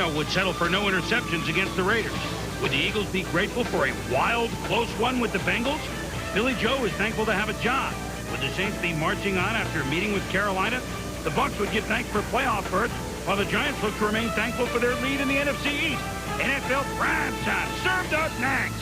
Marino would settle for no interceptions against the Raiders. Would the Eagles be grateful for a wild, close one with the Bengals? Billy Joe is thankful to have a job. Would the Saints be marching on after meeting with Carolina? The Bucs would get thanked for playoff berth, while the Giants look to remain thankful for their lead in the NFC East. NFL Prime Time served up next.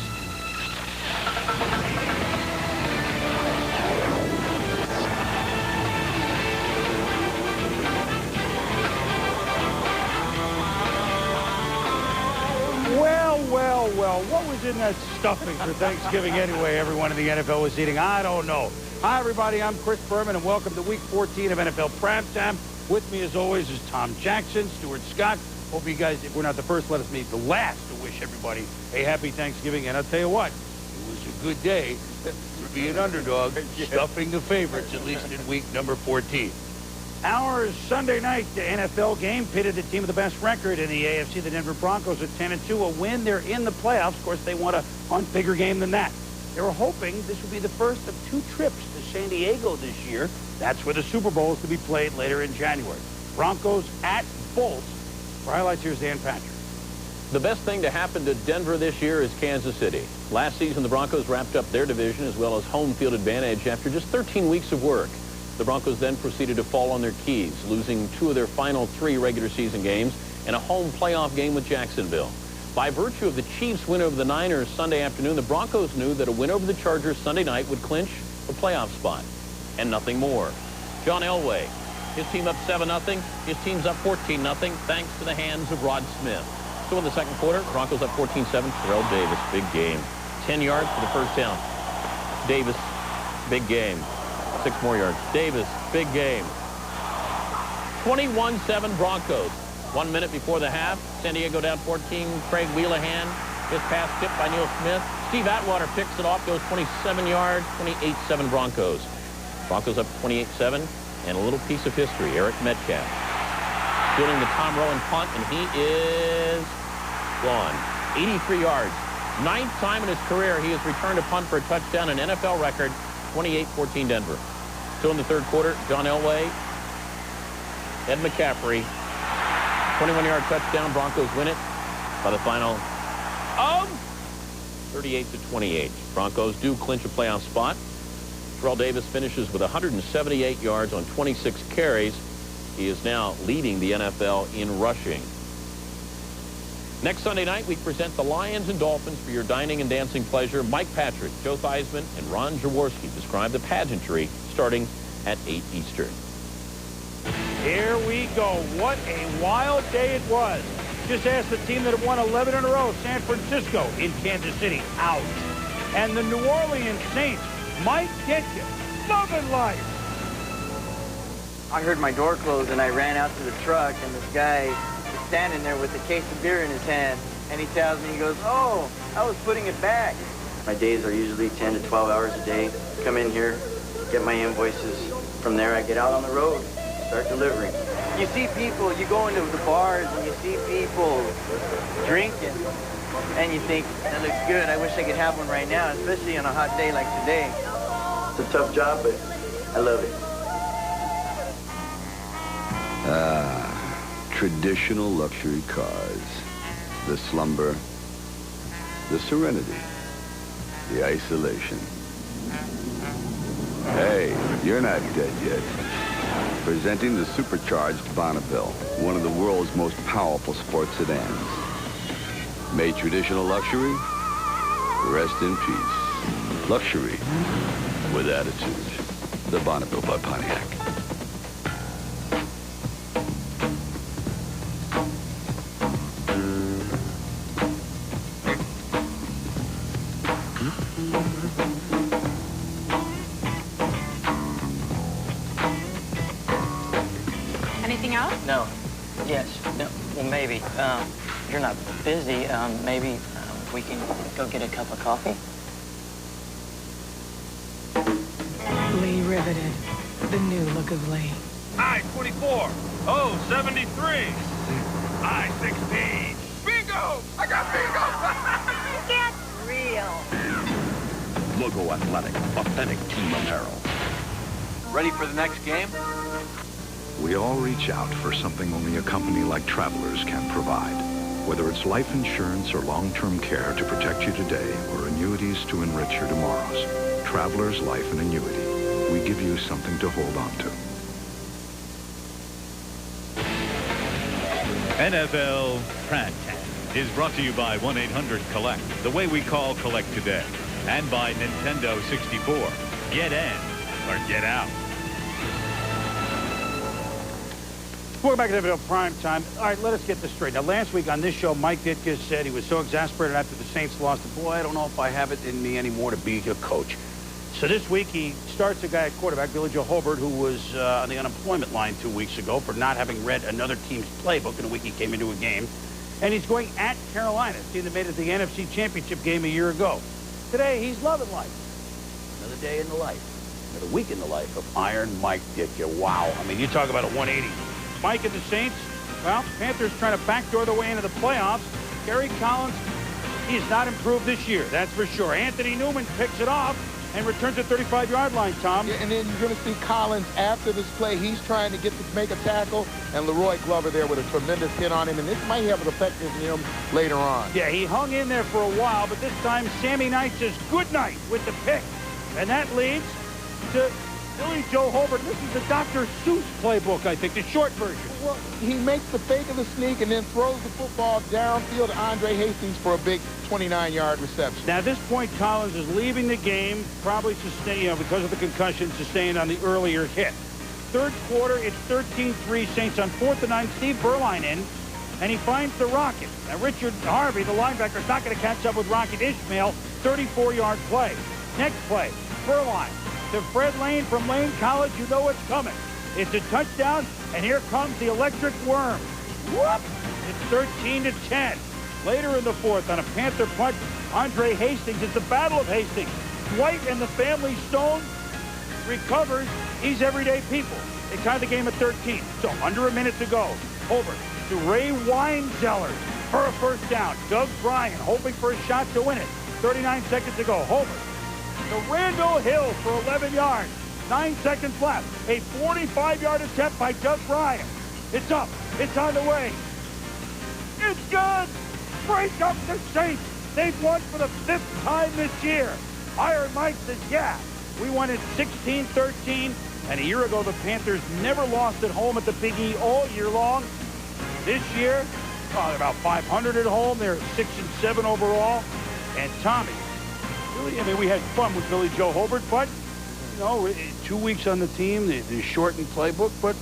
Well, what was in that stuffing for Thanksgiving anyway everyone in the NFL was eating? I don't know. Hi, everybody. I'm Chris Berman, and welcome to Week 14 of NFL Primetime. With me, as always, is Tom Jackson, Stuart Scott. Hope you guys, if we're not the first, let us be the last to wish everybody a happy Thanksgiving. And I'll tell you what, it was a good day to be an underdog, stuffing the favorites, at least in week number 14. Our Sunday night NFL game pitted the team with the best record in the AFC, the Denver Broncos, at 10-2. A win, they're in the playoffs. Of course, they want a bigger game than that. They were hoping this would be the first of 2 trips to San Diego this year. That's where the Super Bowl is to be played later in January. Broncos at Bolts. For highlights, here's Dan Patrick. The best thing to happen to Denver this year is Kansas City. Last season, the Broncos wrapped up their division as well as home field advantage after just 13 weeks of work. The Broncos then proceeded to fall on their keys, losing 2 of their final 3 regular season games and a home playoff game with Jacksonville. By virtue of the Chiefs' win over the Niners Sunday afternoon, the Broncos knew that a win over the Chargers Sunday night would clinch a playoff spot, and nothing more. John Elway, his team up 7-0. His team's up 14-0, thanks to the hands of Rod Smith. So in the second quarter, Broncos up 14-7. Terrell Davis, big game. 10 yards for the first down. Davis, big game. 6 more yards. Davis, big game. 21-7 Broncos. 1 minute before the half, San Diego down 14. Craig Wheelahan, his pass tipped by Neil Smith. Steve Atwater picks it off, goes 27 yards, 28-7 Broncos. Broncos up 28-7, and a little piece of history, Eric Metcalf. Fielding the Tom Rowan punt, and he is gone. 83 yards. 9th time in his career he has returned a punt for a touchdown, an NFL record, 28-14 Denver. Still in the third quarter, John Elway, Ed McCaffrey, 21-yard touchdown. Broncos win it by the final of 38-28. Broncos do clinch a playoff spot. Terrell Davis finishes with 178 yards on 26 carries. He is now leading the NFL in rushing. Next Sunday night, we present the Lions and Dolphins for your dining and dancing pleasure. Mike Patrick, Joe Theismann, and Ron Jaworski describe the pageantry starting at 8 Eastern. Here we go. What a wild day it was. Just ask the team that have won 11 in a row, San Francisco in Kansas City, out. And the New Orleans Saints might get you. Loving life. I heard my door close and I ran out to the truck, and this guy is standing there with a case of beer in his hand, and he tells me, he goes, "Oh, I was putting it back." My days are usually 10 to 12 hours a day. Come in here, get my invoices. From there, I get out on the road, start delivering. You see people, you go into the bars and you see people drinking, and you think, that looks good, I wish I could have one right now, especially on a hot day like today. It's a tough job, but I love it. Traditional luxury cars. The slumber, the serenity, the isolation. Hey, you're not dead yet. Presenting the supercharged Bonneville, one of the world's most powerful sports sedans. Made traditional luxury, rest in peace. Luxury with attitude. The Bonneville by Pontiac. Anything else? No. Yes. No. Well, maybe. You're not busy. Maybe we can go get a cup of coffee. Lee Riveted. The new look of Lee. I-24. Oh, 73. I-16. Bingo! I got bingo! Get real. Logo Athletic, authentic team apparel. Ready for the next game? We all reach out for something only a company like Travelers can provide. Whether it's life insurance or long-term care to protect you today or annuities to enrich your tomorrows, Travelers Life and Annuity. We give you something to hold on to. NFL Primetime is brought to you by 1-800-COLLECT, the way we call collect today, and by Nintendo 64. Get in or get out. Welcome back to NFL Primetime. All right, let us get this straight. Now, last week on this show, Mike Ditka said he was so exasperated after the Saints lost. Boy, I don't know if I have it in me anymore to be a coach. So this week, he starts a guy at quarterback, Billy Joe Hobart, who was on the unemployment line 2 weeks ago for not having read another team's playbook in a week he came into a game. And he's going at Carolina, a team that made it to the NFC Championship game a year ago. Today, he's loving life. Another day in the life, another week in the life of Iron Mike Ditka. Wow. I mean, you talk about a 180. Mike and the Saints, well, Panthers trying to backdoor their way into the playoffs. Gary Collins, he has not improved this year, that's for sure. Anthony Newman picks it off and returns to the 35-yard line, Tom. Yeah, and then you're going to see Collins after this play. He's trying to make a tackle, and Leroy Glover there with a tremendous hit on him, and this might have an effect on him later on. Yeah, he hung in there for a while, but this time Sammy Knight says good night with the pick. And that leads to Billy Joe Hobart. This is the Dr. Seuss playbook, I think, the short version. Well, he makes the fake of the sneak and then throws the football downfield to Andre Hastings for a big 29-yard reception. Now, at this point, Collins is leaving the game, probably sustained, because of the concussion sustained on the earlier hit. Third quarter, it's 13-3 Saints on 4th and 9. Steve Berline in, and he finds the Rocket. Now, Richard Harvey, the linebacker, is not going to catch up with Rocket Ismail. 34-yard play. Next play, Berline to Fred Lane from Lane College. You know what's coming. It's a touchdown, and here comes the electric worm. Whoop! It's 13-10. Later in the fourth, on a Panther punt, Andre Hastings. It's the Battle of Hastings. Dwight and the family Stone recovers. He's everyday people. They tie the game at 13. So under a minute to go. Hobart to Ray Weinzeller for a first down. Doug Bryan hoping for a shot to win it. 39 seconds to go. Hobart to Randall Hill for 11 yards. 9 seconds left. A 45-yard attempt by Doug Bryan. It's up. It's on the way. It's good. Break up the Saints. They've won for the 5th time this year. Iron Mike says, yeah, we won at 16-13. And a year ago, the Panthers never lost at home at the Big E all year long. This year, they're about 500 at home. They're 6-7 overall. And Tommy, really, I mean, we had fun with Billy Joe Hobart, but, you know, 2 weeks on the team, the shortened playbook, but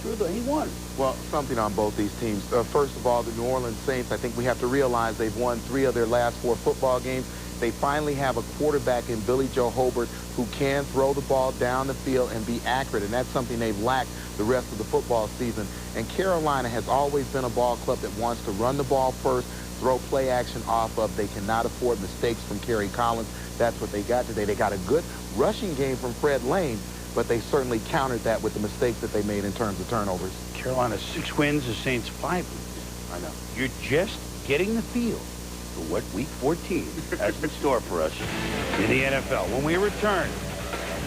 he won. Well, something on both these teams. First of all, the New Orleans Saints, I think we have to realize they've won 3 of their last 4 football games. They finally have a quarterback in Billy Joe Hobart who can throw the ball down the field and be accurate, and that's something they've lacked the rest of the football season. And Carolina has always been a ball club that wants to run the ball first, throw play action off of. They cannot afford mistakes from Kerry Collins. That's what they got today. They got a good rushing game from Fred Lane, but they certainly countered that with the mistakes that they made in terms of turnovers. Carolina 6 wins, the Saints 5 wins. I know. You're just getting the feel for what Week 14 has in store for us in the NFL. When we return,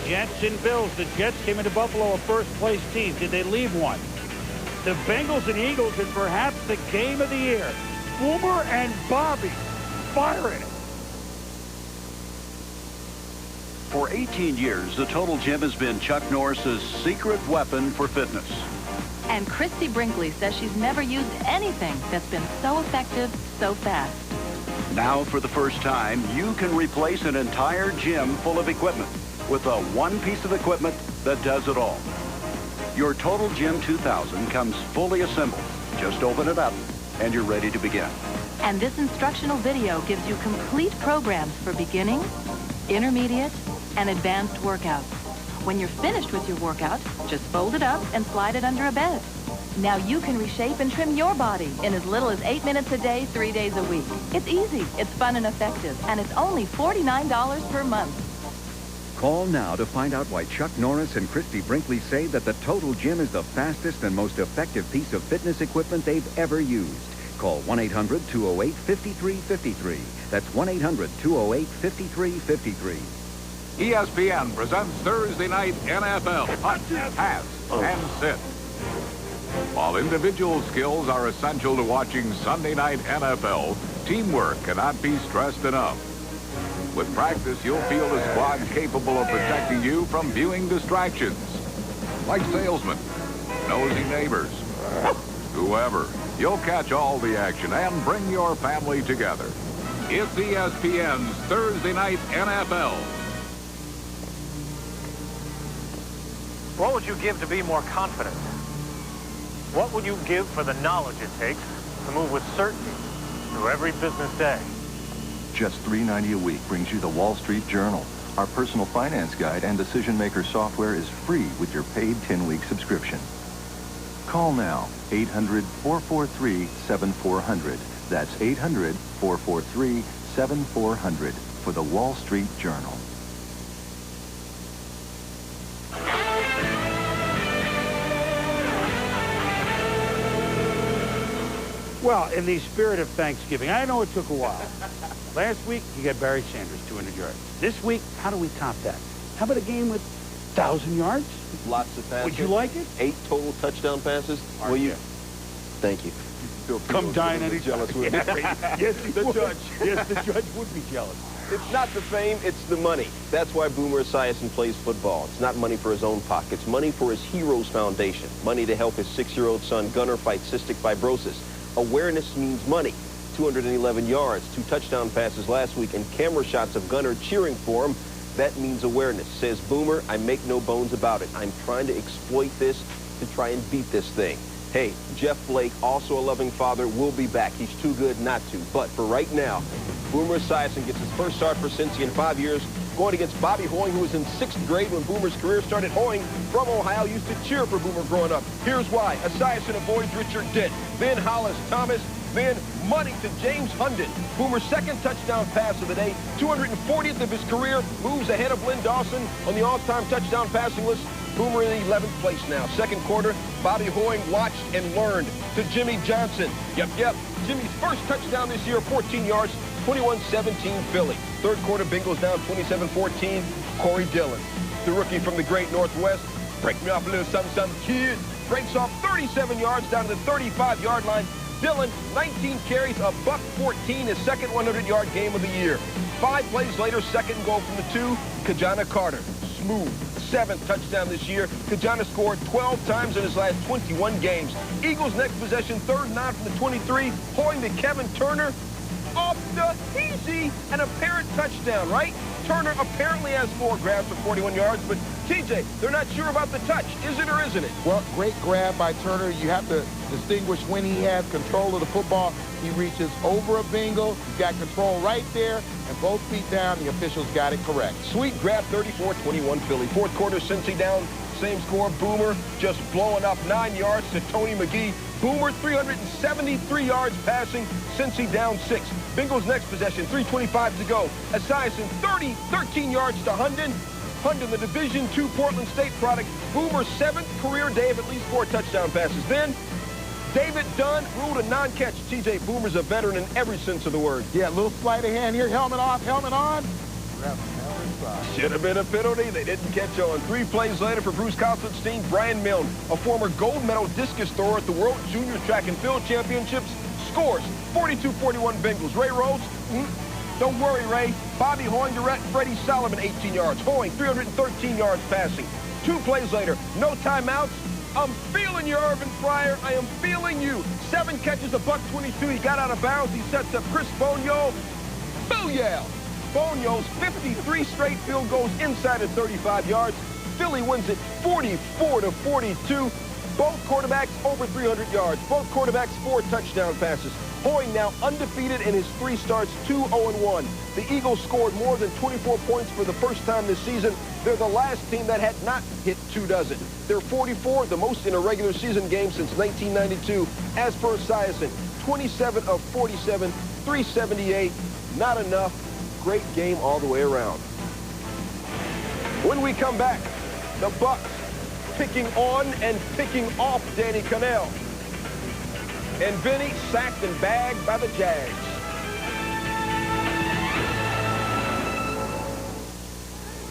Jets and Bills. The Jets came into Buffalo a first-place team. Did they leave one? The Bengals and Eagles, and perhaps the game of the year. Boomer and Bobby firing it. For 18 years, the Total Gym has been Chuck Norris's secret weapon for fitness. And Christy Brinkley says she's never used anything that's been so effective so fast. Now, for the first time, you can replace an entire gym full of equipment with a one piece of equipment that does it all. Your Total Gym 2000 comes fully assembled. Just open it up, and you're ready to begin. And this instructional video gives you complete programs for beginning, intermediate, and advanced workouts. When you're finished with your workout, just fold it up and slide it under a bed. Now you can reshape and trim your body in as little as 8 minutes a day, 3 days a week. It's easy, it's fun and effective, and it's only $49 per month. Call now to find out why Chuck Norris and Christy Brinkley say that the Total Gym is the fastest and most effective piece of fitness equipment they've ever used. Call 1-800-208-5353. That's 1-800-208-5353. ESPN presents Thursday Night NFL. Punch, pass, and sit. While individual skills are essential to watching Sunday Night NFL, teamwork cannot be stressed enough. With practice, you'll feel the squad capable of protecting you from viewing distractions, like salesmen, nosy neighbors, whoever. You'll catch all the action and bring your family together. It's ESPN's Thursday Night NFL. What would you give to be more confident? What would you give for the knowledge it takes to move with certainty through every business day? Just $3.90 a week brings you the Wall Street Journal. Our personal finance guide and decision maker software is free with your paid 10-week subscription. Call now, 800-443-7400. That's 800-443-7400 for the Wall Street Journal. Well, in the spirit of Thanksgiving, I know it took a while. Last week, you got Barry Sanders, 200 yards. This week, how do we top that? How about a game with 1,000 yards? Lots of passes. Would you like it? 8 total touchdown passes. Will you? Thank you. Come dine any jealous with me. Yes, the judge. Yes, the judge would be jealous. It's not the fame, it's the money. That's why Boomer Esiason plays football. It's not money for his own pocket. It's money for his Heroes Foundation. Money to help his 6-year-old son Gunnar fight cystic fibrosis. Awareness means money. 211 yards, 2 touchdown passes last week, and camera shots of Gunnar cheering for him. That means awareness. Says Boomer, I make no bones about it. I'm trying to exploit this to try and beat this thing. Hey, Jeff Blake, also a loving father, will be back. He's too good not to. But for right now, Boomer Esiason gets his first start for Cincy in 5 years, going against Bobby Hoying, who was in 6th grade when Boomer's career started. Hoying, from Ohio, used to cheer for Boomer growing up. Here's why. Esiason avoids Richard Dent, then Hollis Thomas, then money to James Hunden. Boomer's 2nd touchdown pass of the day, 240th of his career, moves ahead of Lynn Dawson on the all-time touchdown passing list. Boomer in 11th place now. 2nd quarter, Bobby Hoying watched and learned to Jimmy Johnson. Yep. Jimmy's first touchdown this year, 14 yards, 21-17 Philly. 3rd quarter, Bengals down 27-14, Corey Dillon. The rookie from the great Northwest. Break me off a little something, kid. Breaks off 37 yards down to the 35-yard line. Dillon, 19 carries, a $114, his 2nd 100-yard game of the year. 5 plays later, 2nd goal from the 2, Kajana Carter. Smooth. 7th touchdown this year. Kajana scored 12 times in his last 21 games. Eagles next possession, 3rd and 9 from the 23. Hoying to Kevin Turner. Off the easy, an apparent touchdown, right? Turner apparently has 4 grabs for 41 yards, but TJ, they're not sure about the touch. Is it or isn't it? Well, great grab by Turner. You have to distinguish when he has control of the football. He reaches over a Bengal. He's got control right there, and both feet down. The officials got it correct. Sweet grab, 34-21 Philly. 4th quarter, Cincy down. Same score. Boomer just blowing up 9 yards to Tony McGee. Boomer, 373 yards passing. Cincy down 6. Bengals next possession, 3:25 to go. Esiason, 13 yards to Hunden. Hunden, the Division II Portland State product. Boomer's 7th career day of at least 4 touchdown passes. Then, David Dunn ruled a non-catch. TJ, Boomer's a veteran in every sense of the word. Yeah, a little sleight of hand here. Helmet off, helmet on. Should have been a penalty. They didn't catch on. 3 plays later for Bruce Constantine, Brian Milne, a former gold medal discus thrower at the World Junior Track and Field Championships, scores 42-41 Bengals. Ray Rhodes, don't worry, Ray. Bobby Hoying direct, Freddie Solomon, 18 yards. Hoying, 313 yards passing. 2 plays later, no timeouts. I'm feeling you, Irvin Fryer. I am feeling you. 7 catches, a $122. He got out of bounds. He sets up Chris Bonio. Booyah! Bonio's 53 straight field goals inside of 35 yards. Philly wins it 44-42. Both quarterbacks over 300 yards. Both quarterbacks 4 touchdown passes. Hoying now undefeated in his 3 starts, 2-0-1. The Eagles scored more than 24 points for the first time this season. They're the last team that had not hit 2 dozen. They're 44, the most in a regular season game since 1992. As per Esiason, 27 of 47, 378. Not enough. Great game all the way around. When we come back, the Bucs picking on and picking off Danny Cannell. And Vinny sacked and bagged by the Jags.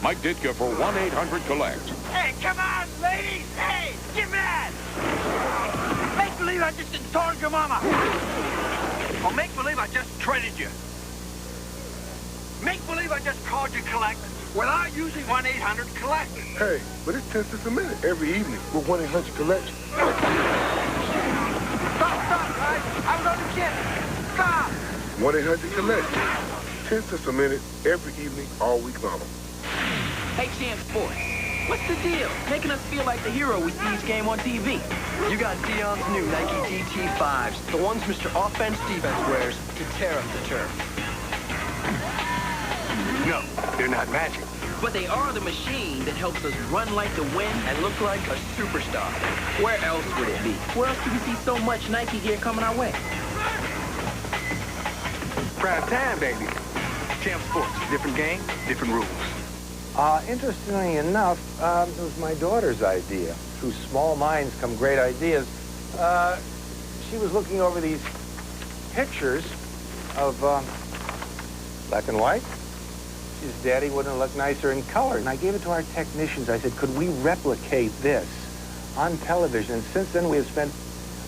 Mike Ditka for 1-800-COLLECT. Hey, come on, ladies! Hey, get mad! Make believe I just installed your mama. Or make believe I just traded you. Make believe I just called you collect without using 1-800-COLLECT. Hey, but it's 10 cents a minute every evening with 1-800-COLLECT. Stop, guys. I was only kidding. Stop. 1-800-COLLECT. 10 cents a minute every evening all week long. Hey, Champ Sports. What's the deal? Making us feel like the hero we see each game on TV. You got Dion's new Nike GT5s, the ones Mr. Offense-Defense wears to tear up the turf. No, they're not magic. But they are the machine that helps us run like the wind and look like a superstar. Where else would it be? Where else do we see so much Nike gear coming our way? Prime time, baby. Champ Sports, different game, different rules. Interestingly enough, it was my daughter's idea. Through small minds come great ideas. She was looking over these pictures of black and white. She said, Daddy, wouldn't it look nicer in color? And I gave it to our technicians. I said, could we replicate this on television? And since then, we have spent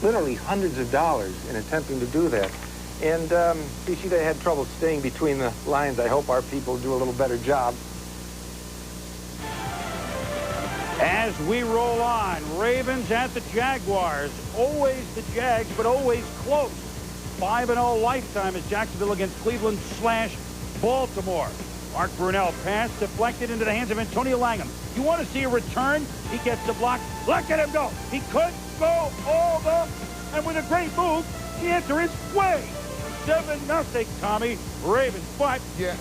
literally hundreds of dollars in attempting to do that. And see, she had trouble staying between the lines. I hope our people do a little better job. As we roll on, Ravens at the Jaguars. Always the Jags, but always close. 5-0 lifetime as Jacksonville against Cleveland / Baltimore. Mark Brunell pass deflected into the hands of Antonio Langham. You want to see a return? He gets the block. Look at him go. He could go all the... And with a great move, the answer is way. 7-0, Tommy. Ravens, but... Yeah.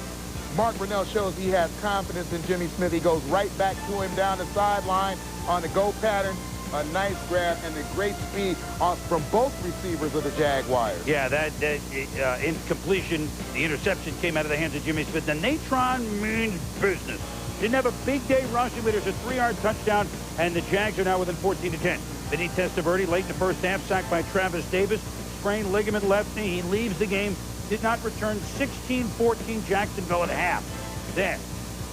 Mark Brunell shows he has confidence in Jimmy Smith. He goes right back to him down the sideline on the go pattern. A nice grab and a great speed from both receivers of the Jaguars. Yeah, that incompletion, the interception came out of the hands of Jimmy Smith. The Natron means business. Didn't have a big day rushing, but there's a 3-yard touchdown, and the Jags are now within 14-10. Vinny Testaverde late in the first half, sacked by Travis Davis. Sprained ligament left knee. He leaves the game. Did not return. 16-14 Jacksonville at half. Then,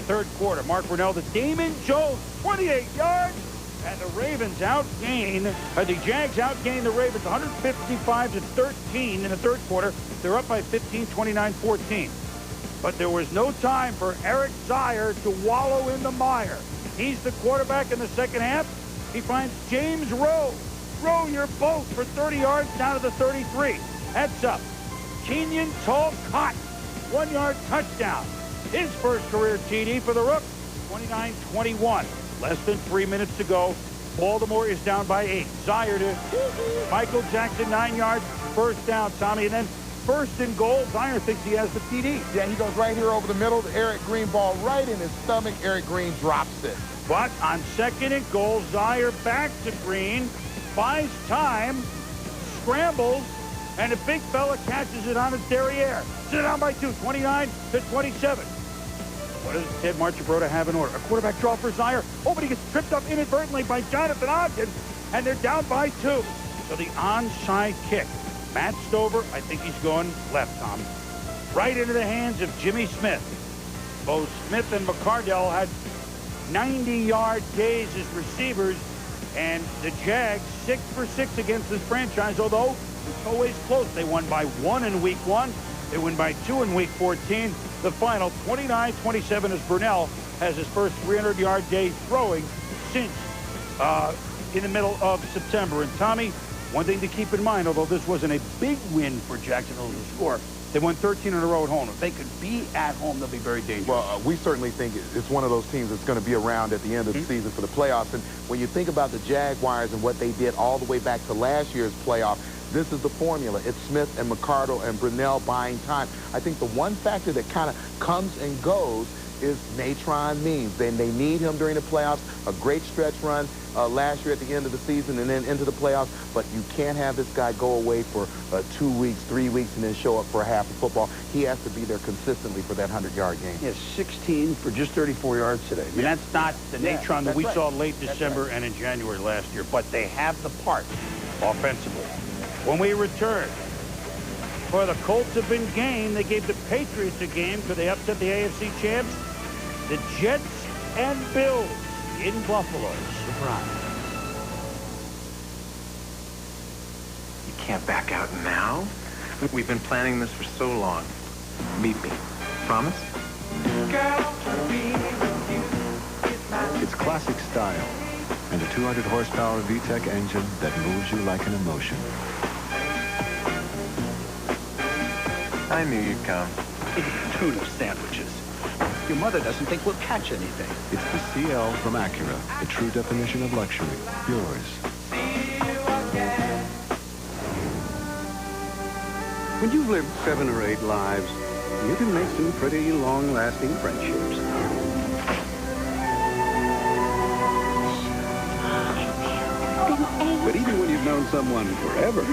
third quarter, Mark Brunell to Damon Jones, 28 yards. And the Ravens outgain, the Jags outgain the Ravens 155-13 in the third quarter. They're up by 15, 29-14. But there was no time for Eric Zeier to wallow in the mire. He's the quarterback in the second half. He finds James Rowe. Rowe, you're both for 30 yards down to the 33. Heads up. Kenyon Tolcott, 1-yard touchdown. His first career TD for the Rook, 29-21. Less than 3 minutes to go. Baltimore is down by 8. Zeier to Michael Jackson, 9 yards. First down, Tommy. And then first and goal. Zeier thinks he has the TD. Yeah, he goes right here over the middle. The Eric Green ball right in his stomach. Eric Green drops it. But on second and goal, Zeier back to Green. Buys time. Scrambles. And the big fella catches it on his derriere. Sit down by 2. 29-27. What does Ted Marchibroda have in order? A quarterback draw for Zeier. Oh, but he gets tripped up inadvertently by Jonathan Ogden, and they're down by 2. So the onside kick. Matt Stover, I think he's going left, Tom. Right into the hands of Jimmy Smith. Both Smith and McCardell had 90-yard days as receivers, and the Jags 6 for 6 against this franchise, although it's always close. They won by 1 in week 1. They win by 2 in week 14. The final 29-27 as Brunell has his first 300-yard day throwing since in the middle of September. And Tommy, one thing to keep in mind, although this wasn't a big win for Jacksonville to score, they won 13 in a row at home. If they could be at home, they'll be very dangerous. Well, we certainly think it's one of those teams that's going to be around at the end of the season for the playoffs. And when you think about the Jaguars and what they did all the way back to last year's playoff, this is the formula. It's Smith and McCardell and Brunell buying time. I think the one factor that kind of comes and goes is Natron Means. They need him during the playoffs. A great stretch run last year at the end of the season and then into the playoffs. But you can't have this guy go away for 2 weeks, 3 weeks, and then show up for a half of football. He has to be there consistently for that 100-yard game. He has 16 for just 34 yards today. I mean, that's not the Natron that we saw late December and in January last year. But they have the part offensively. When we return, for the Colts have been game. They gave the Patriots a game because they upset the AFC champs. The Jets and Bills in Buffalo. Surprise. can't back out now. We've been planning this for so long. Meet me. Promise? It's classic style and a 200 horsepower VTEC engine that moves you like an emotion. I knew you'd come. Tuna sandwiches. Your mother doesn't think we'll catch anything. It's the CL from Acura, the true definition of luxury. Yours. When you've lived 7 or 8 lives, you can make some pretty long-lasting friendships. But even when you've known someone forever, Of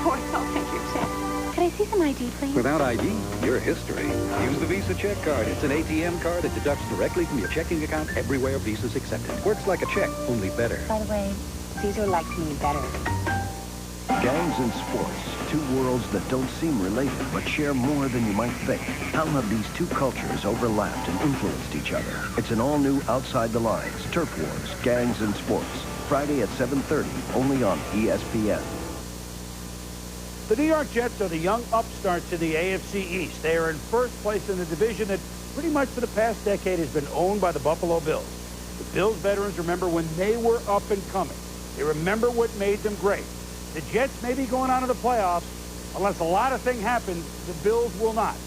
course, I'll take your check. Could I see some ID, please? without ID, you're history. Use the Visa check card. It's an ATM card that deducts directly from your checking account everywhere Visa's accepted. Works like a check, only better. By the way, Caesar likes me better. Gangs and sports, two worlds that don't seem related but share more than you might think. How have these two cultures overlapped and influenced each other? It's an all-new Outside the Lines, Turf Wars, Gangs and Sports. Friday at 7:30, only on ESPN. The New York Jets are the young upstarts in the AFC East. They are in first place in the division that pretty much for the past decade has been owned by the Buffalo Bills. The Bills veterans remember when they were up and coming. They remember what made them great. The Jets may be going on to the playoffs. Unless a lot of things happen, the Bills will not.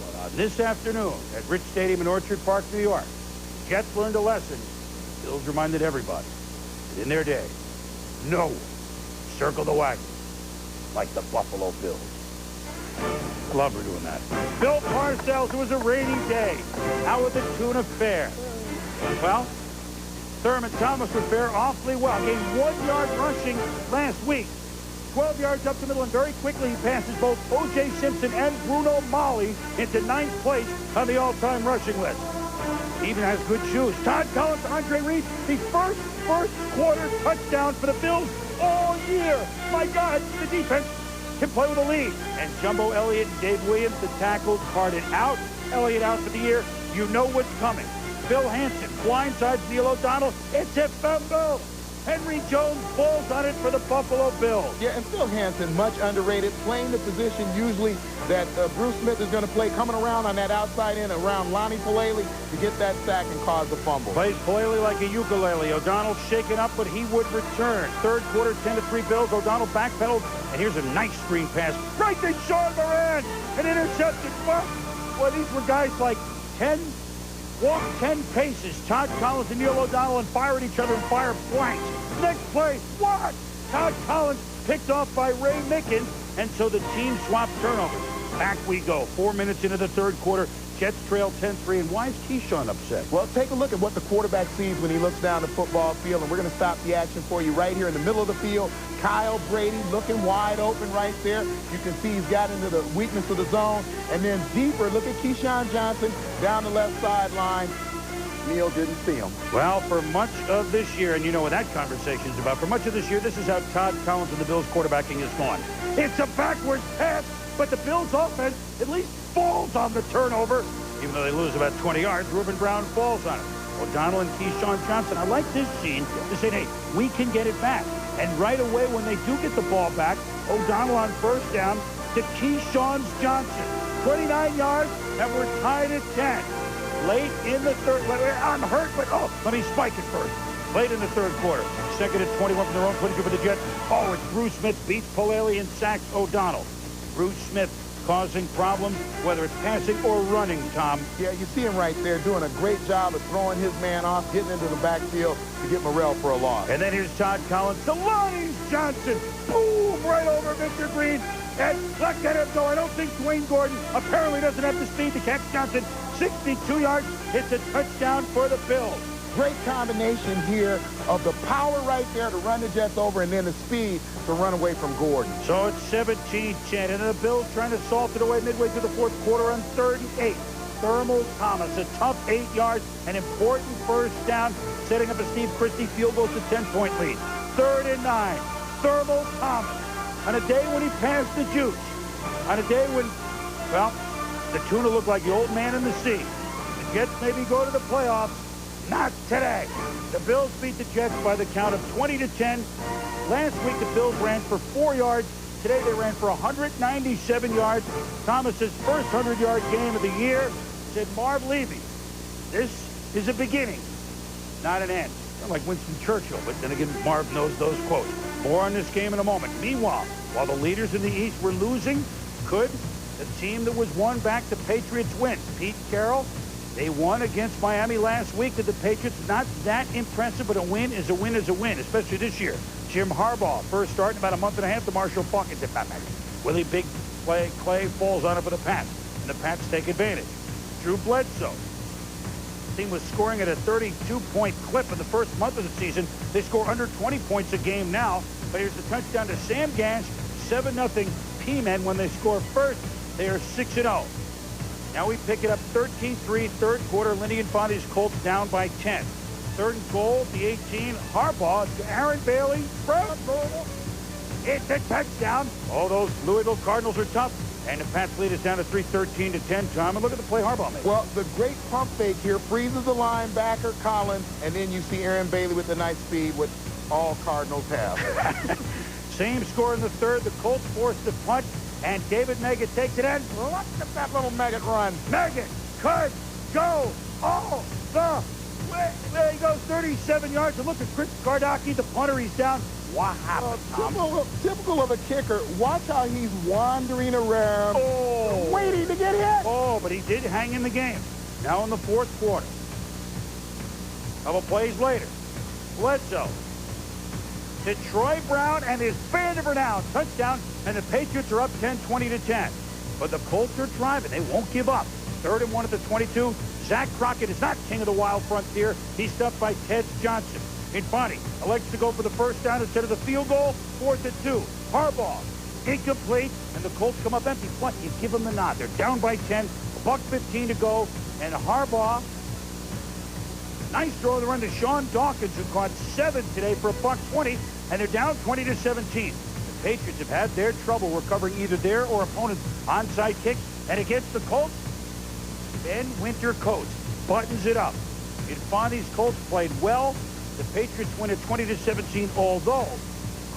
But on this afternoon at Rich Stadium in Orchard Park, New York, the Jets learned a lesson. The Bills reminded everybody that in their day, no one circled the wagon like the Buffalo Bills. I love her doing that. Bill Parcells, it was a rainy day. How would the tuna fare? Well, Thurman Thomas would fare awfully well. Gained 1 yard rushing last week. 12 yards up the middle, and very quickly he passes both O.J. Simpson and Bruno Mali into 9th place on the all-time rushing list. He even has good shoes. Todd Collins, Andre Reed, the first quarter touchdown for the Bills all year. My God, the defense can play with a lead. And Jumbo Elliott and Dave Williams, the tackles, parted out. Elliott out for the year. You know what's coming. Phil Hansen blindsides Neil O'Donnell. It's a fumble. Henry Jones falls on it for the Buffalo Bills. Yeah, and Phil Hansen, much underrated, playing the position usually that Bruce Smith is going to play, coming around on that outside end around Lonnie Pelele to get that sack and cause the fumble. Plays Pelele like a ukulele. O'Donnell shaken up, but he would return. Third quarter, 10-3 Bills. O'Donnell backpedaled, and here's a nice screen pass right to Sean Moran. An interception. Well, these were guys like 10 paces. Todd Collins and Neil O'Donnell and fire at each other and fire blanks. Next play, what? Todd Collins picked off by Ray Mickens, and so the team swapped turnovers. Back we go. 4 minutes into the third quarter. Jets trail 10-3, and why is Keyshawn upset? Well, take a look at what the quarterback sees when he looks down the football field, and we're going to stop the action for you right here in the middle of the field. Kyle Brady looking wide open right there. You can see he's got into the weakness of the zone. And then deeper, look at Keyshawn Johnson down the left sideline. Neil didn't see him. Well, for much of this year, and you know what that conversation's about, for much of this year, this is how Todd Collins and the Bills quarterbacking has gone. It's a backwards pass, but the Bills offense at least falls on the turnover. Even though they lose about 20 yards, Reuben Brown falls on it. O'Donnell and Keyshawn Johnson. I like this scene to say, hey, we can get it back. And right away, when they do get the ball back, O'Donnell on first down to Keyshawn Johnson. 29 yards, and we're tied at 10. Late in the third, I'm hurt, but let me spike it first. Late in the third quarter, second and 21 from their own 22 for the Jets. Oh, it's Bruce Smith beats Pelele and sacks O'Donnell. Bruce Smith causing problems, whether it's passing or running, Tom. Yeah, you see him right there doing a great job of throwing his man off, getting into the backfield to get Morrell for a loss. And then here's Todd Collins to Lonnie Johnson. Boom, right over Mr. Green. And let him go. I don't think Dwayne Gordon apparently doesn't have the speed to catch Johnson. 62 yards. It's a touchdown for the Bills. Great combination here of the power right there to run the Jets over and then the speed to run away from Gordon. So it's 17-10, and the Bills trying to salt it away midway through the fourth quarter on 3rd and 8. Thermal Thomas, a tough 8 yards, an important first down, setting up a Steve Christie field goal to 10-point lead. 3rd and 9. Thermal Thomas, on a day when he passed the juice, on a day when, well, the tuna looked like the old man in the sea. The Jets maybe go to the playoffs. Not today. The Bills beat the Jets by the count of 20-10. Last week, the Bills ran for 4 yards Today they ran for 197 yards. Thomas's first 100-yard game of the year. Said Marv Levy, this is a beginning, not an end. Kind of like Winston Churchill, but then again, Marv knows those quotes. More on this game in a moment. Meanwhile, while the leaders in the East were losing, could the team that was won back the Patriots win? Pete Carroll, they won against Miami last week. Did the Patriots? Not that impressive, but a win is a win is a win, especially this year. Jim Harbaugh, first start in about a month and a half, the Marshall Faulk gets it back. Willie Big Clay falls on it for the Pats, and the Pats take advantage. Drew Bledsoe. The team was scoring at a 32-point clip in the first month of the season. They score under 20 points a game now. But here's the touchdown to Sam Gash, 7-0 P-Men. When they score first, they are 6-0. Now we pick it up 13-3, third quarter. Lindy and Fondy's Colts down by 10. Third and goal, the 18. Harbaugh to Aaron Bailey. It's a touchdown. Oh, those Louisville Cardinals are tough. And the Pats lead us down to 13 to 10, Tom. And look at the play Harbaugh made. Well, the great pump fake here freezes the linebacker, Collins, and then you see Aaron Bailey with the nice speed, which all Cardinals have. Same score in the third. The Colts force the punt, and David Meggett takes it in. Look at that little Meggett run. Meggett could go all the way. There he goes, 37 yards. And look at Chris Gardocki, the punter. He's down. What happened, Tom? Typical of a kicker. Watch how he's wandering around, waiting to get hit. Oh, but he did hang in the game. Now in the fourth quarter. Couple plays later. Bledsoe to Troy Brown and his Vanderbilt down. Touchdown, and the Patriots are up 20 to 10. But the Colts are driving. They won't give up. 3rd and 1 at the 22. Zach Crockett is not king of the wild frontier. He's stuffed by Ted Johnson. Infante elects to go for the first down instead of the field goal. 4th and 2. Harbaugh, incomplete, and the Colts come up empty. What? You give them the nod. They're down by 10. $1:15 to go, and Harbaugh, nice throw of the run to Sean Dawkins, who caught 7 today for $1:20, and they're down 20 to 17. The Patriots have had their trouble recovering either their or opponent's onside kicks, and against the Colts, Ben Winter Coates buttons it up. Infante's Colts played well. The Patriots win at 20 to 17, although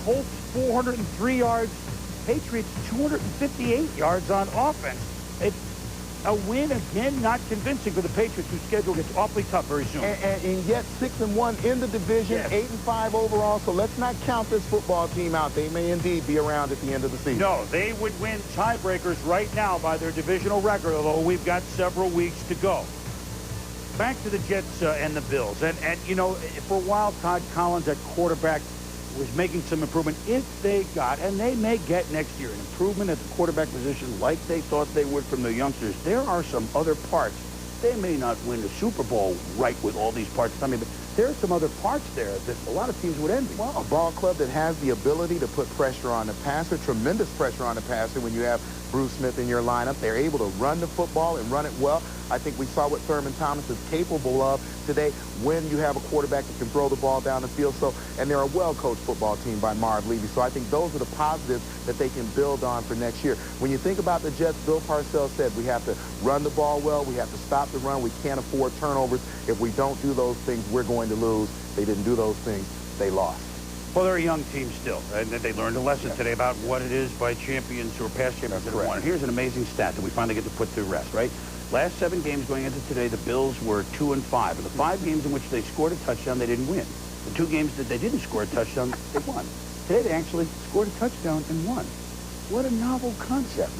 Colts 403 yards, Patriots 258 yards on offense. It's a win, again, not convincing for the Patriots, whose schedule gets awfully tough very soon. And yet 6-1 in the division, yes. 8-5 overall, so let's not count this football team out. They may indeed be around at the end of the season. No, they would win tiebreakers right now by their divisional record, although we've got several weeks to go. Back to the Jets and the Bills. And, you know, for a while, Todd Collins at quarterback was making some improvement if they got, and they may get next year, an improvement at the quarterback position like they thought they would from the youngsters. There are some other parts. They may not win the Super Bowl right with all these parts. I mean, but there are some other parts there that a lot of teams would envy. Well, a ball club that has the ability to put pressure on the passer, tremendous pressure on the passer when you have Bruce Smith in your lineup. They're able to run the football and run it well. I think we saw what Thurman Thomas is capable of today when you have a quarterback that can throw the ball down the field. So, and they're a well-coached football team by Marv Levy. So I think those are the positives that they can build on for next year. When you think about the Jets, Bill Parcells said we have to run the ball well. We have to stop the run. We can't afford turnovers. If we don't do those things, we're going to lose. They didn't do those things. They lost. Well, they're a young team still, and they learned a lesson today about what it is by champions or past champions that have won. Here's an amazing stat that we finally get to put to rest, right? Last 7 games going into today, the Bills were 2-5. In the 5 games in which they scored a touchdown, they didn't win. The 2 games that they didn't score a touchdown, they won. Today, they actually scored a touchdown and won. What a novel concept.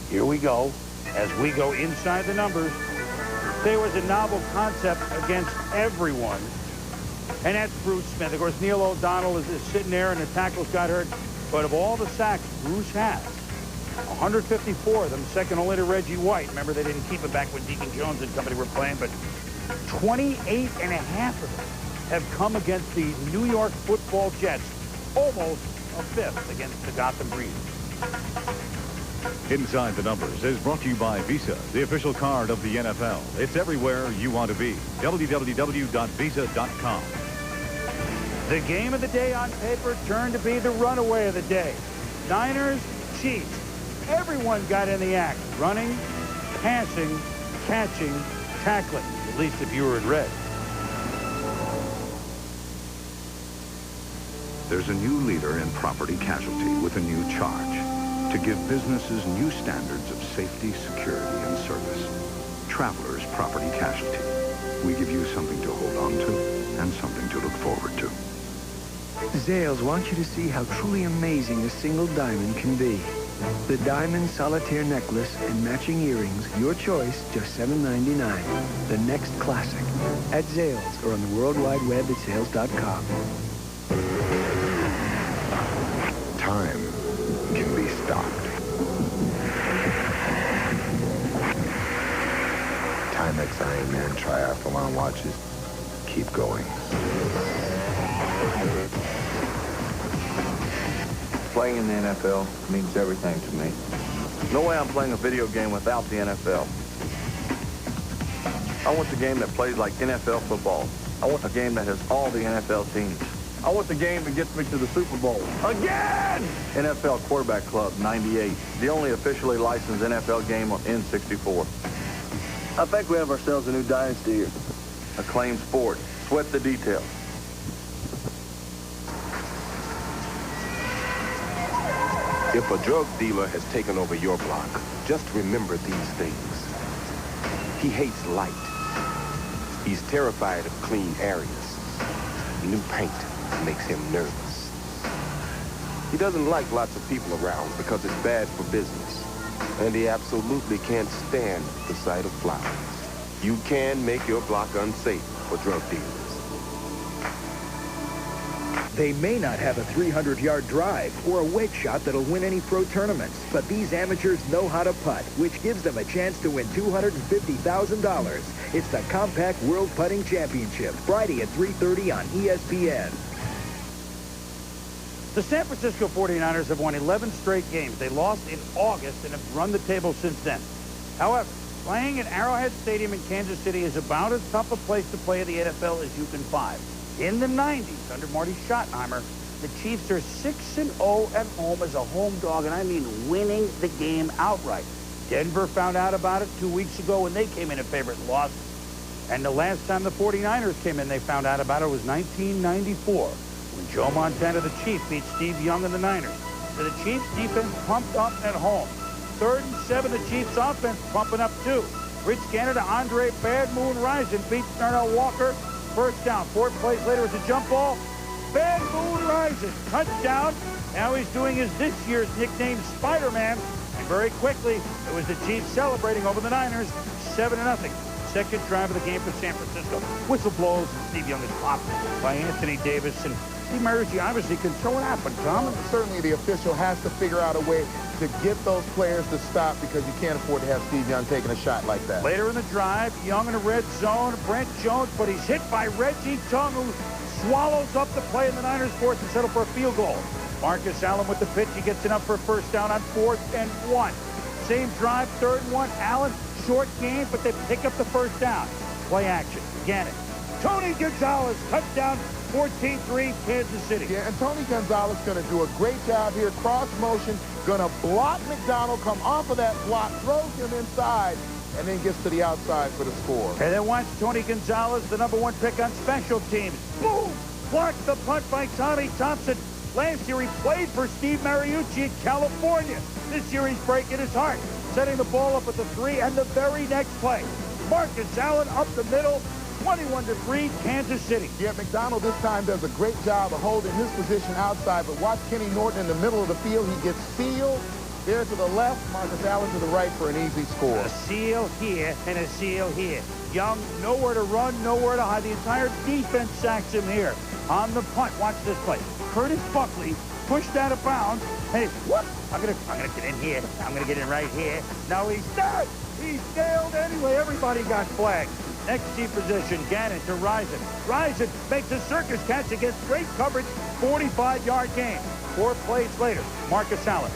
Here we go. As we go inside the numbers, there was a novel concept against everyone. And that's Bruce Smith. Of course, Neil O'Donnell is sitting there, and the tackles got hurt. But of all the sacks Bruce has, 154 of them, second only to Reggie White. Remember, they didn't keep it back when Deacon Jones and company were playing, but 28 and a half of them have come against the New York Football Jets. Almost a fifth against the Gotham Breeze. Inside the Numbers is brought to you by Visa, the official card of the NFL. It's everywhere you want to be. www.visa.com. The game of the day on paper turned to be the runaway of the day. Niners, Chiefs. Everyone got in the act. Running, passing, catching, tackling. At least if you were in red. There's a new leader in property casualty with a new charge. to give businesses new standards of safety, security, and service. Travelers Property Casualty. We give you something to hold on to and something to look forward to. Zales wants you to see how truly amazing a single diamond can be. The diamond solitaire necklace and matching earrings, your choice, just $7.99. The next classic. At Zales or on the World Wide Web at Zales.com. Time can be stopped. Timex Ironman Triathlon watches keep going. Playing in the NFL means everything to me. No way I'm playing a video game without the NFL. I want the game that plays like NFL football. I want a game that has all the NFL teams. I want the game that gets me to the Super Bowl. Again! NFL Quarterback Club 98, the only officially licensed NFL game on N64. I think we have ourselves a new dynasty here. Acclaimed Sport. Sweat the details. If a drug dealer has taken over your block, just remember these things. He hates light. He's terrified of clean areas. New paint makes him nervous. He doesn't like lots of people around because it's bad for business. And he absolutely can't stand the sight of flowers. You can make your block unsafe for drug dealers. They may not have a 300-yard drive or a wedge shot that'll win any pro tournaments, but these amateurs know how to putt, which gives them a chance to win $250,000. It's the Compact World Putting Championship, Friday at 3:30 on ESPN. The San Francisco 49ers have won 11 straight games. They lost in August and have run the table since then. However, playing at Arrowhead Stadium in Kansas City is about as tough a place to play in the NFL as you can find. In the 90s, under Marty Schottenheimer, the Chiefs are 6-0 at home as a home dog, and I mean winning the game outright. Denver found out about it 2 weeks ago when they came in a favorite and lost. And the last time the 49ers came in, they found out about it was 1994, when Joe Montana, the Chief, beat Steve Young and the Niners. So the Chiefs' defense pumped up at home. 3rd and 7, the Chiefs' offense pumping up too. Rich Canada, Andre Bad Moon Rising beats Darnell Walker. First down. 4 plays later, it's a jump ball. Bad Moon Rising. Touchdown. Now he's doing his this year's nickname, Spider-Man. And very quickly, it was the Chiefs celebrating over the Niners, 7-0. Second drive of the game for San Francisco. Whistle blows, and Steve Young is popped by Anthony Davis. And Steve Mariucci obviously can throw it happen, Tom. Certainly the official has to figure out a way to get those players to stop because you can't afford to have Steve Young taking a shot like that. Later in the drive, Young in a red zone, Brent Jones, but he's hit by Reggie Tung, who swallows up the play, and the Niners force to settle for a field goal. Marcus Allen with the pitch. He gets enough for a first down on 4th and 1. Same drive, 3rd and 1. Allen, short game, but they pick up the first down. Play action. Gannon. Tony Gonzalez, touchdown, 14-3, Kansas City. Yeah, and Tony Gonzalez going to do a great job here. Cross motion, going to block McDonald, come off of that block, throws him inside, and then gets to the outside for the score. And then watch Tony Gonzalez, the #1 pick on special teams. Boom! Blocked the punt by Tommy Thompson. Last year he played for Steve Mariucci in California. This year he's breaking his heart, setting the ball up at the 3, and the very next play. Marcus Allen up the middle, 21-3, Kansas City. Yeah, McDonald this time does a great job of holding his position outside, but watch Kenny Norton in the middle of the field. He gets sealed there to the left, Marcus Allen to the right for an easy score. A seal here and a seal here. Young, nowhere to run, nowhere to hide. The entire defense sacks him here. On the punt, watch this play. Curtis Buckley pushed out of bounds. Hey, what? I'm gonna get in here. I'm gonna get in right here. No, he's not. He's nailed anyway. Everybody got flagged. Next key position, Gannon to Rising. Rising makes a circus catch against great coverage, 45-yard gain. 4 plays later, Marcus Allen.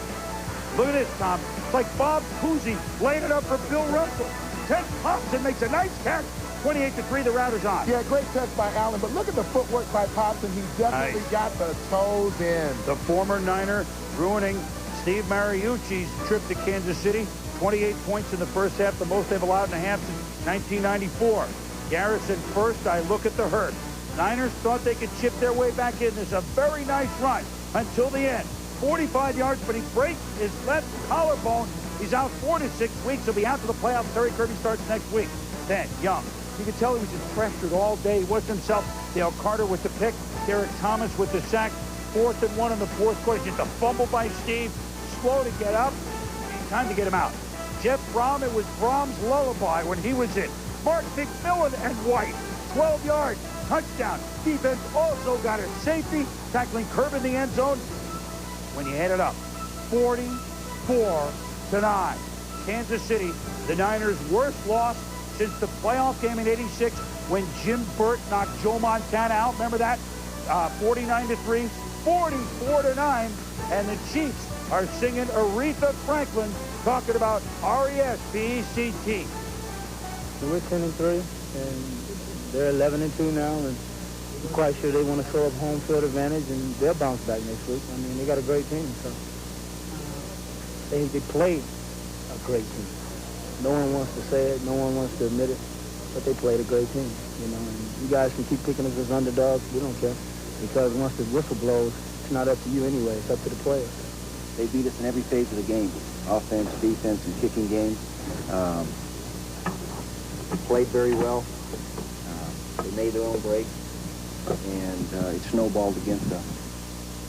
Look at this, Tom. It's like Bob Cousy laying it up for Bill Russell. Ted Thompson makes a nice catch. 28-3, the Router's on. Yeah, great touch by Allen, but look at the footwork by Thompson. He definitely got the toes in. The former Niner ruining Steve Mariucci's trip to Kansas City. 28 points in the first half, the most they've allowed in a half since 1994. Garrison first, I look at the hurt. Niners thought they could chip their way back in. This is a very nice run until the end. 45 yards, but he breaks his left collarbone. He's out 4 to 6 weeks. He'll be out to the playoffs. Terry Kirby starts next week. Then, Young. You can tell he was just pressured all day. He wasn't himself. Dale Carter with the pick. Derek Thomas with the sack. 4th and 1 in the fourth quarter. Just a fumble by Steve. Slow to get up. Time to get him out. Jeff Brom, it was Brom's lullaby when he was in. Mark McMillan and White. 12 yards. Touchdown. Defense also got a safety. Tackling Curb in the end zone. When you add it up, 44-9. Kansas City, the Niners' worst loss since the playoff game in '86 when Jim Burt knocked Joe Montana out. Remember that? 49-3, 44-9, and the Chiefs are singing Aretha Franklin, talking about R-E-S-P-E-C-T. So we're 10-3, and they're 11-2 now, and I'm quite sure they want to show up home field advantage, and they'll bounce back next week. I mean, they got a great team, so they played a great team. No one wants to say it, no one wants to admit it, but they played a great team, you know, and you guys can keep picking us as underdogs. We don't care, because once the whistle blows, it's not up to you anyway. It's up to the players. They beat us in every phase of the game, offense, defense, and kicking game. Played very well. They made their own break, and it snowballed against us.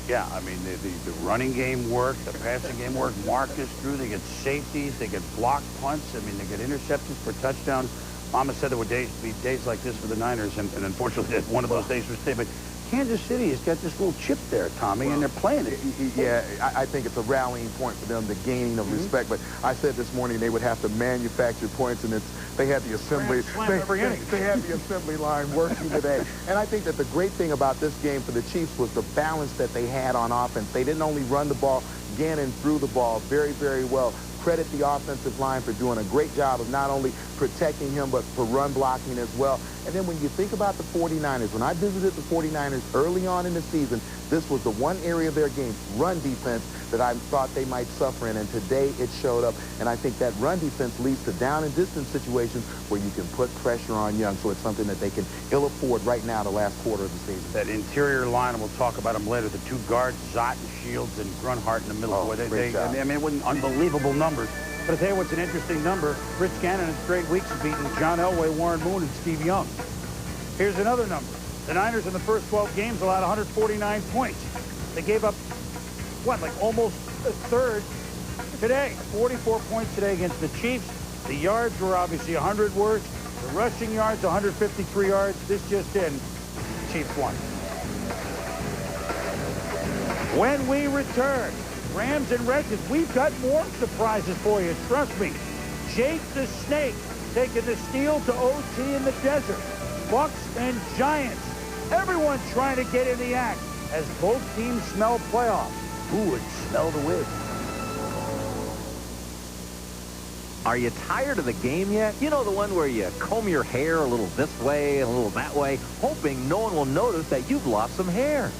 Yeah, I mean, the running game worked, the passing game worked. Marcus threw, they get safeties, they get blocked punts. I mean, they get interceptions for touchdowns. Mama said there would be days like this for the Niners, and unfortunately, one of those days was today. But Kansas City has got this little chip there, Tommy, and they're playing it. Yeah, I think it's a rallying point for them, the gaining of respect. But I said this morning they would have to manufacture points, and they had the assembly. They had the assembly line working today. And I think that the great thing about this game for the Chiefs was the balance that they had on offense. They didn't only run the ball, Gannon threw the ball very, very well. Credit the offensive line for doing a great job of not only protecting him, but for run blocking as well. And then when you think about the 49ers, when I visited the 49ers early on in the season, this was the one area of their game, run defense, that I thought they might suffer in. And today it showed up. And I think that run defense leads to down and distance situations where you can put pressure on Young. So it's something that they can ill afford right now, the last quarter of the season. That interior line, and we'll talk about them later, the two guards, Zott and Shields, and Grunhart in the middle. Boy, I mean, it wasn't unbelievable numbers. But I tell you what's an interesting number. Rich Gannon in straight weeks has beaten John Elway, Warren Moon, and Steve Young. Here's another number. The Niners in the first 12 games allowed 149 points. They gave up, what, like almost a third today. 44 points today against the Chiefs. The yards were obviously 100 worse. The rushing yards, 153 yards. This just in, the Chiefs won. When we return, Rams and Redskins, we've got more surprises for you, trust me. Jake the Snake taking the Steel to OT in the desert. Bucks and Giants, everyone trying to get in the act as both teams smell playoffs. Who would smell the win? Are you tired of the game yet? You know, the one where you comb your hair a little this way and a little that way, hoping no one will notice that you've lost some hair.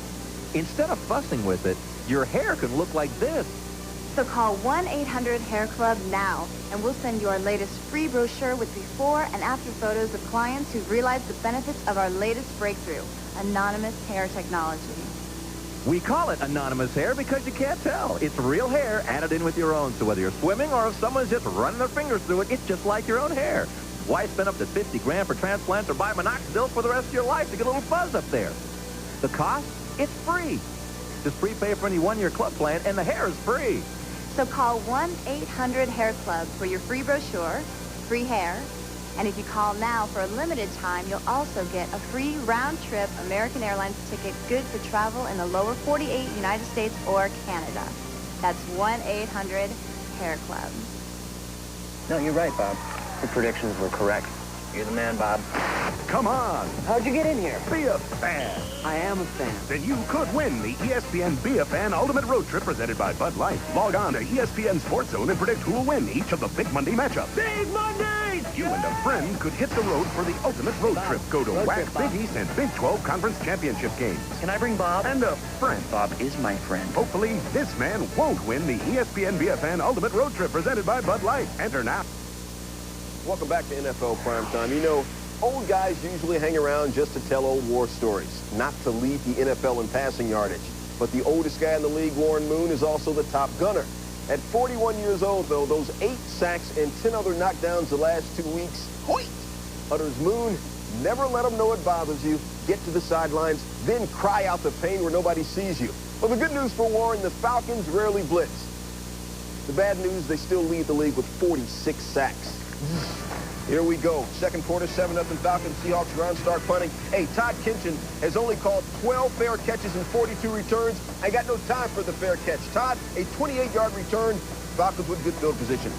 Instead of fussing with it, your hair can look like this. So call 1-800-HAIR-CLUB now, and we'll send you our latest free brochure with before and after photos of clients who've realized the benefits of our latest breakthrough, anonymous hair technology. We call it anonymous hair because you can't tell. It's real hair added in with your own, so whether you're swimming or if someone's just running their fingers through it, it's just like your own hair. Why spend up to 50 grand for transplants or buy minoxidil for the rest of your life to get a little fuzz up there? The cost? It's free. Just prepay for any one-year club plan, and the hair is free. So call 1-800-HAIR-CLUB for your free brochure, free hair, and if you call now for a limited time, you'll also get a free round-trip American Airlines ticket good for travel in the lower 48 United States or Canada. That's 1-800-HAIR-CLUB. No, you're right, Bob. Your predictions were correct. You're the man, Bob. Come on. How'd you get in here? Be a fan. I am a fan. Then you could win the ESPN Be a Fan Ultimate Road Trip presented by Bud Light. Log on to ESPN Sports Zone and predict who will win each of the Big Monday matchups. Big Monday! You and a friend could hit the road for the ultimate road trip. Go to WAC, Big East, and Big 12 Conference Championship games. Can I bring Bob? And a friend. Bob is my friend. Hopefully, this man won't win the ESPN Be a Fan Ultimate Road Trip presented by Bud Light. Enter now. Welcome back to NFL Primetime. You know, old guys usually hang around just to tell old war stories, not to lead the NFL in passing yardage. But the oldest guy in the league, Warren Moon, is also the top gunner. At 41 years old, though, those 8 sacks and 10 other knockdowns the last 2 weeks, hoit, utters Moon, never let them know it bothers you. Get to the sidelines, then cry out the pain where nobody sees you. Well, the good news for Warren, the Falcons rarely blitz. The bad news, they still lead the league with 46 sacks. Here we go. Second quarter, 7-0 Falcons. Seahawks are on, start punting. Hey, Todd Kinchin has only called 12 fair catches and 42 returns. I got no time for the fair catch. Todd, a 28-yard return. Falcons with good field position.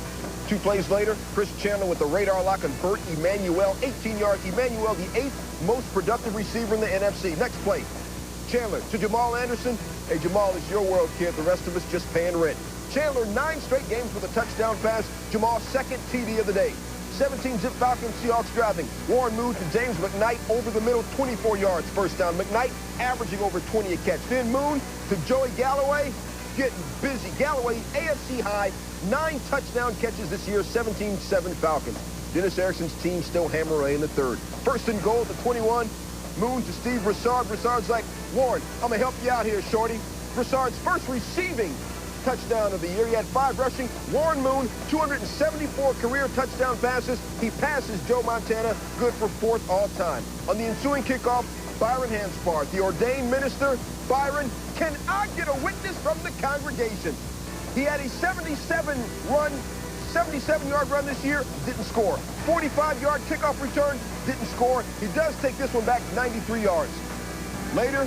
2 plays later, Chris Chandler with the radar lock on Bert Emanuel. 18 yards. Emanuel, the 8th most productive receiver in the NFC. Next play, Chandler to Jamal Anderson. Hey, Jamal, it's your world, kid. The rest of us just paying rent. Chandler, 9 straight games with a touchdown pass. Jamal's second TD of the day. 17-zip Falcons, Seahawks driving. Warren Moon to James McKnight over the middle, 24 yards, first down. McKnight averaging over 20 a catch. Then Moon to Joey Galloway, getting busy. Galloway, AFC high, 9 touchdown catches this year, 17-7 Falcons. Dennis Erickson's team still hammer away in the third. First and goal at the 21. Moon to Steve Broussard. Broussard's like, Warren, I'm going to help you out here, shorty. Broussard's first receiving touchdown of the year. He had 5 rushing. Warren Moon, 274 career touchdown passes. He passes Joe Montana, good for 4th all time. On the ensuing kickoff, Byron Hanspard, the ordained minister. Byron, can I get a witness from the congregation? He had a 77-yard run this year, didn't score. 45-yard kickoff return, didn't score. He does take this one back 93 yards. Later,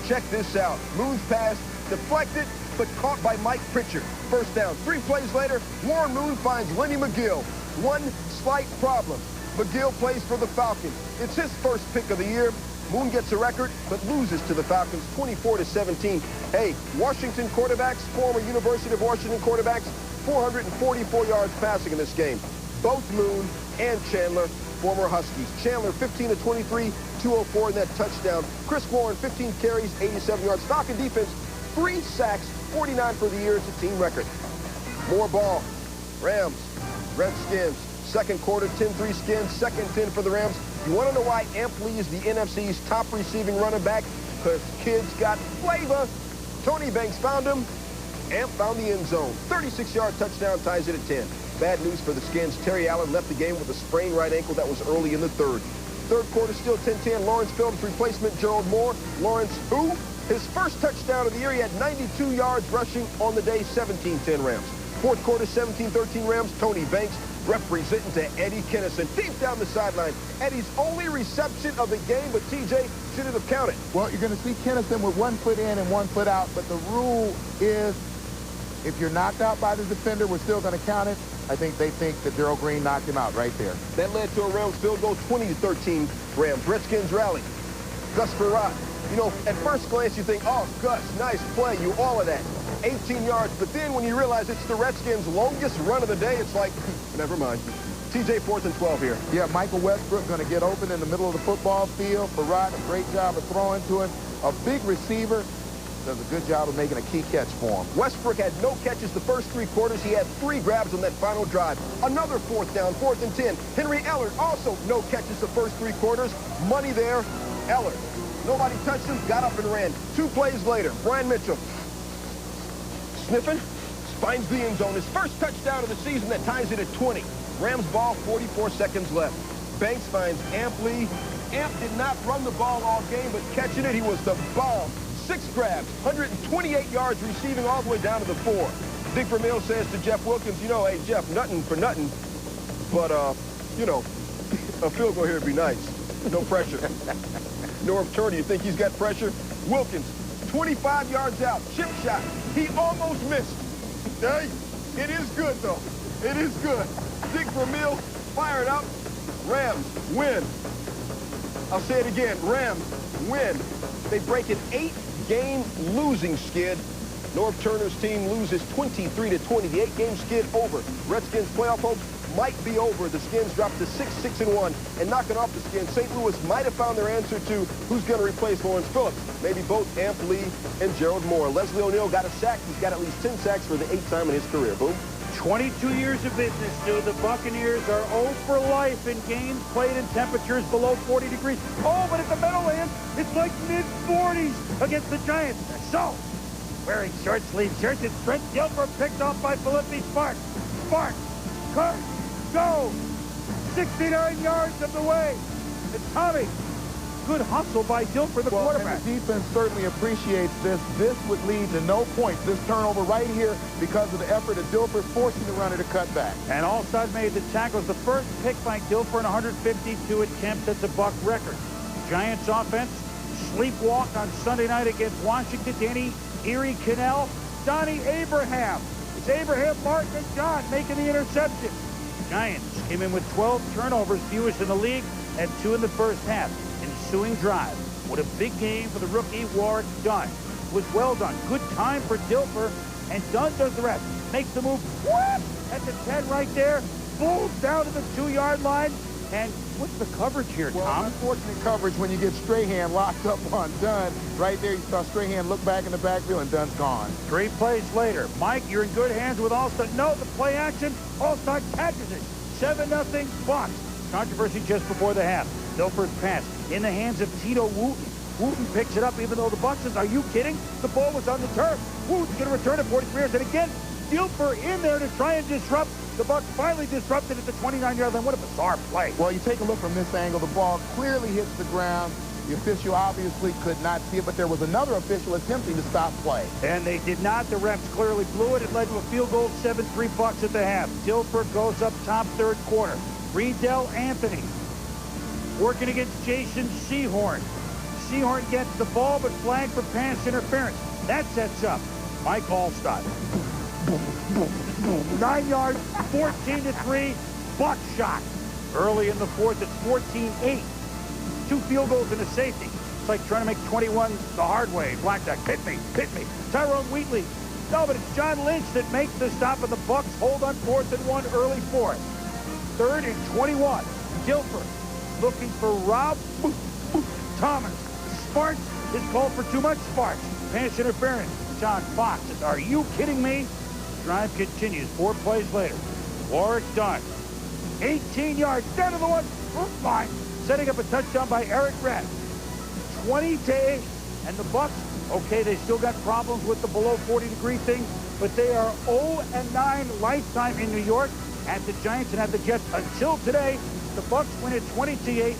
check this out. Moon's pass deflected, but caught by Mike Pritchard. First down. 3 plays later, Warren Moon finds Lenny McGill. One slight problem. McGill plays for the Falcons. It's his first pick of the year. Moon gets a record, but loses to the Falcons 24-17. Hey, Washington quarterbacks, former University of Washington quarterbacks, 444 yards passing in this game. Both Moon and Chandler, former Huskies. Chandler, 15-23, 204 in that touchdown. Chris Warren, 15 carries, 87 yards. Falcon defense, 3 sacks, 49 for the year. It's a team record. More ball. Rams, Redskins. Second quarter, 10-3 Skins. Second 10 for the Rams. You want to know why Amp Lee is the NFC's top receiving running back? Because kids got flavor. Tony Banks found him. Amp found the end zone. 36-yard touchdown ties it at 10. Bad news for the Skins. Terry Allen left the game with a sprained right ankle. That was early in the third. Third quarter, still 10-10. Lawrence Phillips replacement, Gerald Moore. Lawrence, who? His first touchdown of the year, he had 92 yards rushing on the day, 17-10 Rams. Fourth quarter, 17-13 Rams. Tony Banks representing to Eddie Kennison. Deep down the sideline. Eddie's only reception of the game, but TJ shouldn't have counted. Well, you're going to see Kennison with 1 foot in and 1 foot out, but the rule is if you're knocked out by the defender, we're still going to count it. I think they think that Darrell Green knocked him out right there. That led to a Rams field goal, 20-13 Rams. Redskins rally. Gus Frerotte. You know, at first glance, you think, oh, Gus, nice play, you all of that. 18 yards, but then when you realize it's the Redskins' longest run of the day, it's like, never mind. TJ, 4th and 12 here. Yeah, Michael Westbrook going to get open in the middle of the football field. Frerotte, a great job of throwing to him. A big receiver does a good job of making a key catch for him. Westbrook had no catches the first 3 quarters. He had 3 grabs on that final drive. Another 4th down, 4th and 10. Henry Ellard also no catches the first 3 quarters. Money there. Ellard. Nobody touched him, got up and ran. 2 plays later, Brian Mitchell sniffing, finds the end zone. His first touchdown of the season that ties it at 20. Rams ball, 44 seconds left. Banks finds Amp Lee. Amp did not run the ball all game, but catching it, he was the bomb. 6 grabs, 128 yards receiving all the way down to the 4. Dick Vermeil says to Jeff Wilkins, you know, hey, Jeff, nothing for nothing, but, you know, a field goal here would be nice. No pressure. Norv Turner, you think he's got pressure? Wilkins, 25 yards out, chip shot. He almost missed. Hey, it is good, though. It is good. Dick Vermeil, fired up. Rams win. I'll say it again. Rams win. They break an 8-game losing skid. Norv Turner's team loses 23-20. The 8-game skid over. Redskins playoff hopes might be over. The Skins drop to 6-6-1. And knocking off the Skins, St. Louis might have found their answer to who's going to replace Lawrence Phillips. Maybe both Amp Lee and Gerald Moore. Leslie O'Neal got a sack. He's got at least 10 sacks for the 8th time in his career. Boom. 22 years of business, Stu. The Buccaneers are 0 for life in games played in temperatures below 40 degrees. Oh, but at the Meadowlands, it's like mid-40s against the Giants. So, wearing short-sleeve shirts, it's Trent Dilfer picked off by Philippi Sparks. Sparks, Kurt, go! 69 yards of the way. And Tommy, good hustle by Dilfer, the quarterback. And the defense certainly appreciates this. This would lead to no points. This turnover right here because of the effort of Dilfer forcing the runner to cut back. And Allstott made the tackles. The first pick by Dilfer in 152 attempts. That's a Buck record. Giants offense, sleepwalk on Sunday night against Washington. Danny Erie Cannell, Donnie Abraham. It's Abraham, Martin, and John making the interception. Giants came in with 12 turnovers, fewest in the league, and 2 in the first half. Ensuing drive. What a big game for the rookie Warrick Dunn. It was well done. Good time for Dilfer, and Dunn does the rest. Makes the move. What? At the 10 right there. Pulls down to the 2-yard line. And what's the coverage here, Tom? Well, unfortunate coverage when you get Strahan locked up on Dunn. Right there, you saw Strahan look back in the backfield, and Dunn's gone. 3 plays later. Mike, you're in good hands with Allstott. No, the play action. Allstott catches it. 7-0 Bucks. Controversy just before the half. Dilfer's pass in the hands of Tito Wooten. Wooten picks it up even though the Bucks says, are you kidding? The ball was on the turf. Wooten's going to return it 43 yards. And again, Dilfer in there to try and disrupt. The Bucks finally disrupted at the 29-yard line. What a bizarre play. Well, you take a look from this angle. The ball clearly hits the ground. The official obviously could not see it, but there was another official attempting to stop play. And they did not. The refs clearly blew it. It led to a field goal, 7-3 Bucks at the half. Dilfer goes up top third quarter. Riedel Anthony working against Jason Sehorn. Sehorn gets the ball, but flagged for pass interference. That sets up Mike Allstott. 9 yards, 14-3, Buck shot. Early in the fourth, it's 14-8. 2 field goals and a safety. It's like trying to make 21 the hard way. Blackjack, pit me. Tyrone Wheatley. No, but it's John Lynch that makes the stop, and the Bucks hold on 4th and 1 early fourth. 3rd and 21. Dilfer looking for Rob Thomas. Sparks is called for too much. Sparks. Pass interference. John Fox says, are you kidding me? Drive continues. 4 plays later. Warrick Dunn. 18 yards. Down to the 1. Fine. Setting up a touchdown by Eric Redd. 20-8. And the Bucks, okay, they still got problems with the below 40-degree thing, but they are 0-9 lifetime in New York at the Giants and at the Jets until today. The Bucks win it 20-8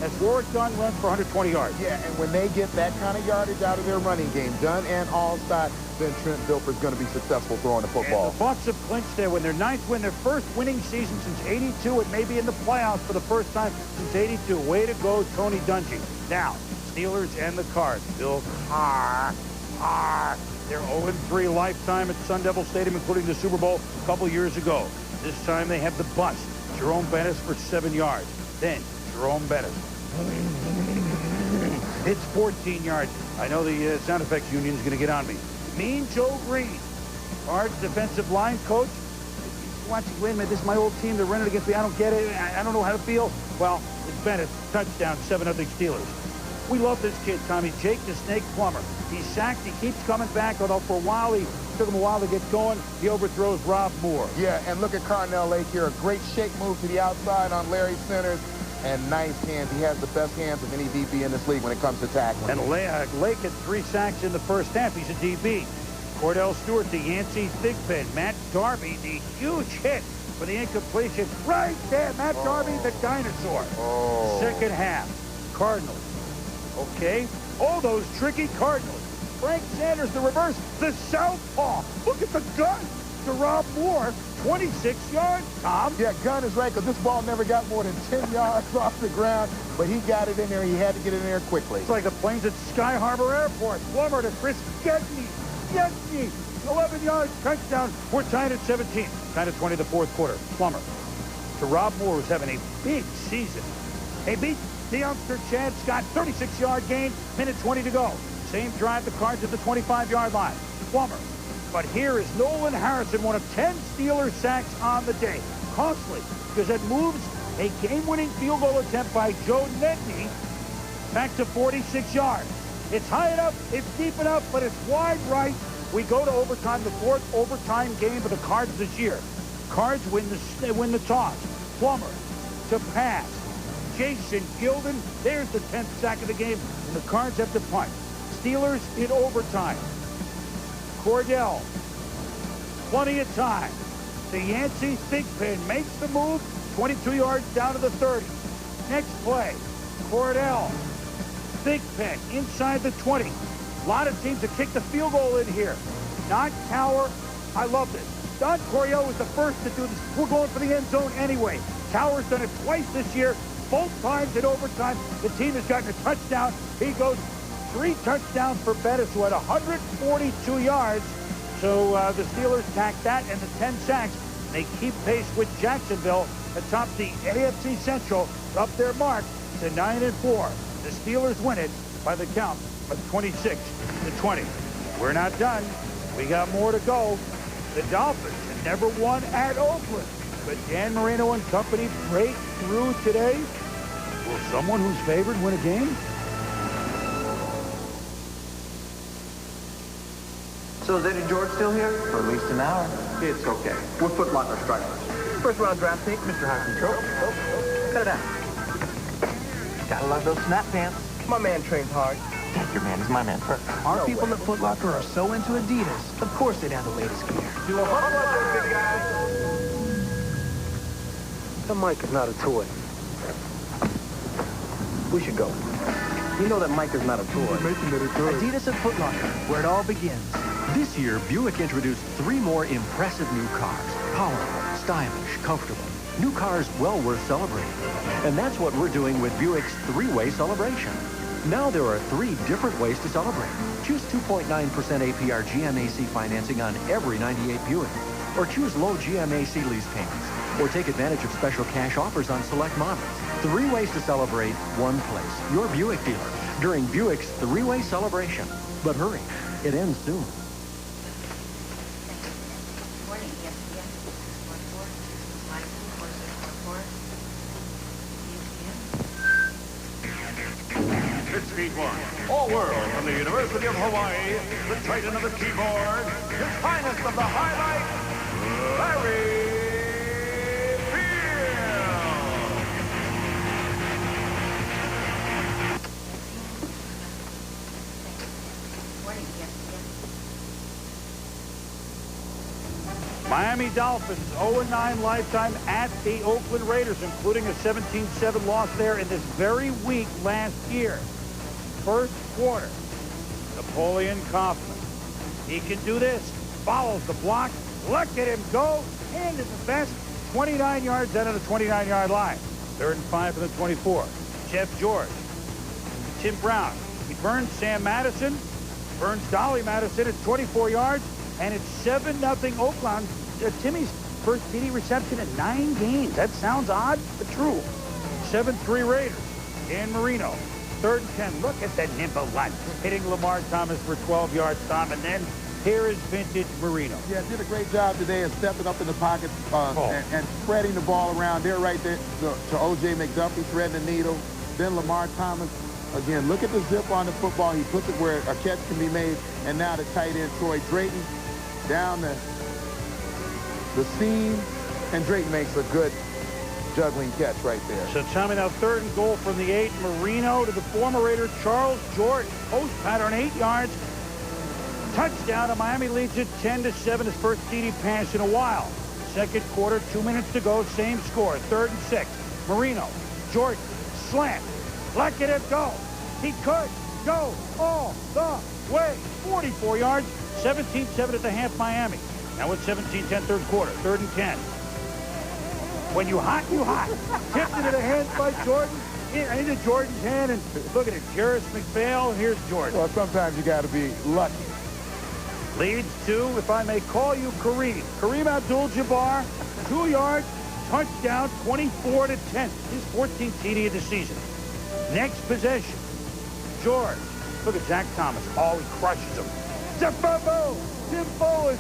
as Warrick Dunn runs for 120 yards. Yeah, and when they get that kind of yardage out of their running game, Dunn and Allstott, then Trent Dilfer's going to be successful throwing the football. And the Bucks have clinched there when their 9th win, their first winning season since '82, and maybe in the playoffs for the first time since '82. Way to go, Tony Dungy. Now, Steelers and the Cards. Bill Carr. They're 0-3 lifetime at Sun Devil Stadium, including the Super Bowl a couple years ago. This time they have the bust. Jerome Bettis for 7 yards. Then Jerome Bettis. It's 14 yards. I know the sound effects union is going to get on me. Mean Joe Green, Cards defensive line coach. Watching, wait a minute, this is my old team. They're running against me. I don't get it. I don't know how to feel. Well, it's Bettis. Touchdown, 7-0 Steelers. We love this kid, Tommy. Jake the Snake Plummer. He's sacked. He keeps coming back, although for a while he took him a while to get going. He overthrows Rob Moore. Yeah, and look at Carnell Lake here. A great shake move to the outside on Larry Centers. And nice hands. He has the best hands of any DB in this league when it comes to tackling. And Lake had 3 sacks in the first half. He's a DB. Cordell Stewart, the Yancey Thigpen. Matt Darby, the huge hit for the incompletion. Right there, Matt Darby, the dinosaur. Second half, Cardinals. Okay. Oh, those tricky Cardinals. Frank Sanders, the reverse, the southpaw. Look at the gun to Rob Moore. 26 yards, Tom. Yeah, Gunn is right, because this ball never got more than 10 yards off the ground, but he got it in there. He had to get it in there quickly. It's like the planes at Sky Harbor Airport. Plummer to Chris Gedney. 11 yards, touchdown. We're tied at 17. Tied at 20 the fourth quarter. Plummer to Rob Moore, who's having a big season. He beat the youngster Chad Scott. 36-yard gain, minute 20 to go. Same drive, the Cards at the 25-yard line. Plummer. But here is Nolan Harrison, one of 10 Steelers sacks on the day. Costly, because it moves a game-winning field goal attempt by Joe Nedney back to 46 yards. It's high enough, it's deep enough, but it's wide right. We go to overtime, the 4th overtime game of the Cards this year. Cards win the toss. Plummer to pass. Jason Gilden, there's the 10th sack of the game, and the Cards have to punt. Steelers in overtime. Cordell, plenty of time. The Yancey Thigpen makes the move, 22 yards down to the 30. Next play, Cordell, Thigpen inside the 20. A lot of teams have kicked the field goal in here. Not Tower. I love this. Don Coryell was the first to do this. We're going for the end zone anyway. Tower's done it twice this year. Both times in overtime, the team has gotten a touchdown. He goes 3 touchdowns for Bettis, who had 142 yards. So the Steelers tack that and the 10 sacks. They keep pace with Jacksonville atop the AFC Central, up their mark to 9-4. The Steelers win it by the count of 26-20. We're not done. We got more to go. The Dolphins have never won at Oakland, but Dan Marino and company break through today. Will someone who's favored win a game? So is Eddie George still here? For at least an hour. It's okay. We're Foot Locker strikers. First round draft pick, Mr. Heisman Trophy. Cut it out. Gotta love those snap pants. My man trains hard. Your man is my man first. Our people at Foot Locker are so into Adidas. Of course they'd have the latest gear. Do a whole lot of big guys. That mic is not a toy. We should go. You know that mic is not a toy. Adidas at Foot Locker, where it all begins. This year, Buick introduced 3 more impressive new cars. Powerful, stylish, comfortable. New cars well worth celebrating. And that's what we're doing with Buick's 3-way celebration. Now there are 3 different ways to celebrate. Choose 2.9% APR GMAC financing on every 98 Buick. Or choose low GMAC lease payments. Or take advantage of special cash offers on select models. 3 ways to celebrate, 1 place. Your Buick dealer during Buick's 3-way celebration. But hurry, it ends soon. It's Speed 1. All world from the University of Hawaii, the titan of the keyboard, his finest of the highlight, Larry Miami Dolphins 0-9 lifetime at the Oakland Raiders, including a 17-7 loss there in this very week last year. First quarter, Napoleon Kaufman. He can do this. Follows the block. Look at him go. Hand in the vest. 29 yards out of the 29-yard line. 3rd and 5 from the 24. Jeff George. Tim Brown. He burns Sam Madison. Burns Dolly Madison at 24 yards. And it's 7-0 Oakland. Timmy's first TD reception in 9 games. That sounds odd, but true. 7-3 Raiders. Dan Marino. 3rd and 10. Look at that nimble lunge. Hitting Lamar Thomas for 12 yards, Tom. And then here is vintage Marino. Yeah, did a great job today of stepping up in the pocket and spreading the ball around. They're right there to O.J. McDuffie, threading the needle. Then Lamar Thomas. Again, look at the zip on the football. He puts it where a catch can be made. And now the tight end, Troy Drayton, down the seam. And Drayton makes a good juggling catch right there. So Tommy, now 3rd and goal from the 8. Marino to the former Raider, Charles Jordan. Post pattern, 8 yards. Touchdown, and Miami leads it 10-7, his first TD pass in a while. Second quarter, 2 minutes to go, same score, 3rd and 6. Marino, Jordan, slant. Look at him go. He could go all the way. 44 yards, 17-7 at the half, Miami. Now it's 17-10 third quarter, 3rd and 10. When you hot, you hot. Tipped into the hands by Jordan. Into Jordan's hand, and look at it. Jarris McPhail. Here's Jordan. Well, sometimes you got to be lucky. Leads to, if I may call you, Kareem. Kareem Abdul-Jabbar, 2 yards, touchdown, 24-10. His 14th TD of the season. Next possession, George. Look at Zach Thomas. Oh, he crushes him. Zip-bo-bo! Zip-bo!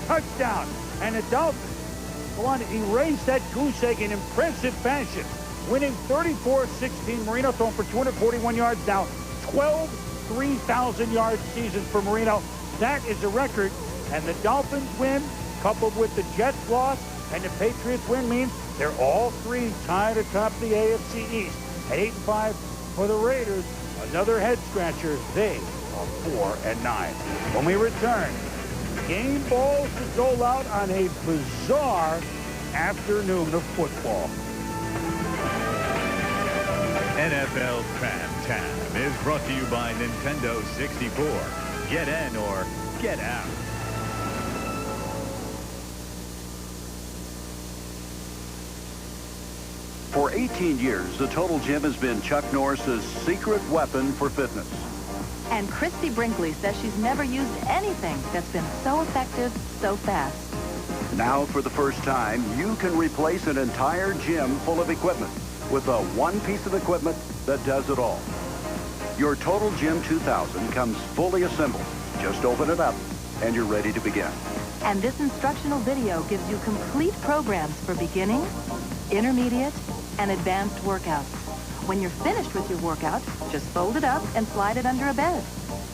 Touchdown. And the Dolphins go on to erase that goose egg in impressive fashion, winning 34-16. Marino throwing for 241 yards now. 12 3,000-yard seasons for Marino. that is a record. And the Dolphins win, coupled with the Jets loss and the Patriots win, means they're all three tied atop the AFC East. At 8-5 for the Raiders, another head-scratcher. They are 4-9. When we return, game balls to dole out on a bizarre afternoon of football. NFL Prime Time is brought to you by Nintendo 64. Get in or get out. For 18 years, the Total Gym has been Chuck Norris's secret weapon for fitness. And Christy Brinkley says she's never used anything that's been so effective so fast. Now, for the first time, you can replace an entire gym full of equipment with the one piece of equipment that does it all. Your Total Gym 2000 comes fully assembled. Just open it up, and you're ready to begin. And this instructional video gives you complete programs for beginning, intermediate, and advanced workouts. When you're finished with your workout, just fold it up and slide it under a bed.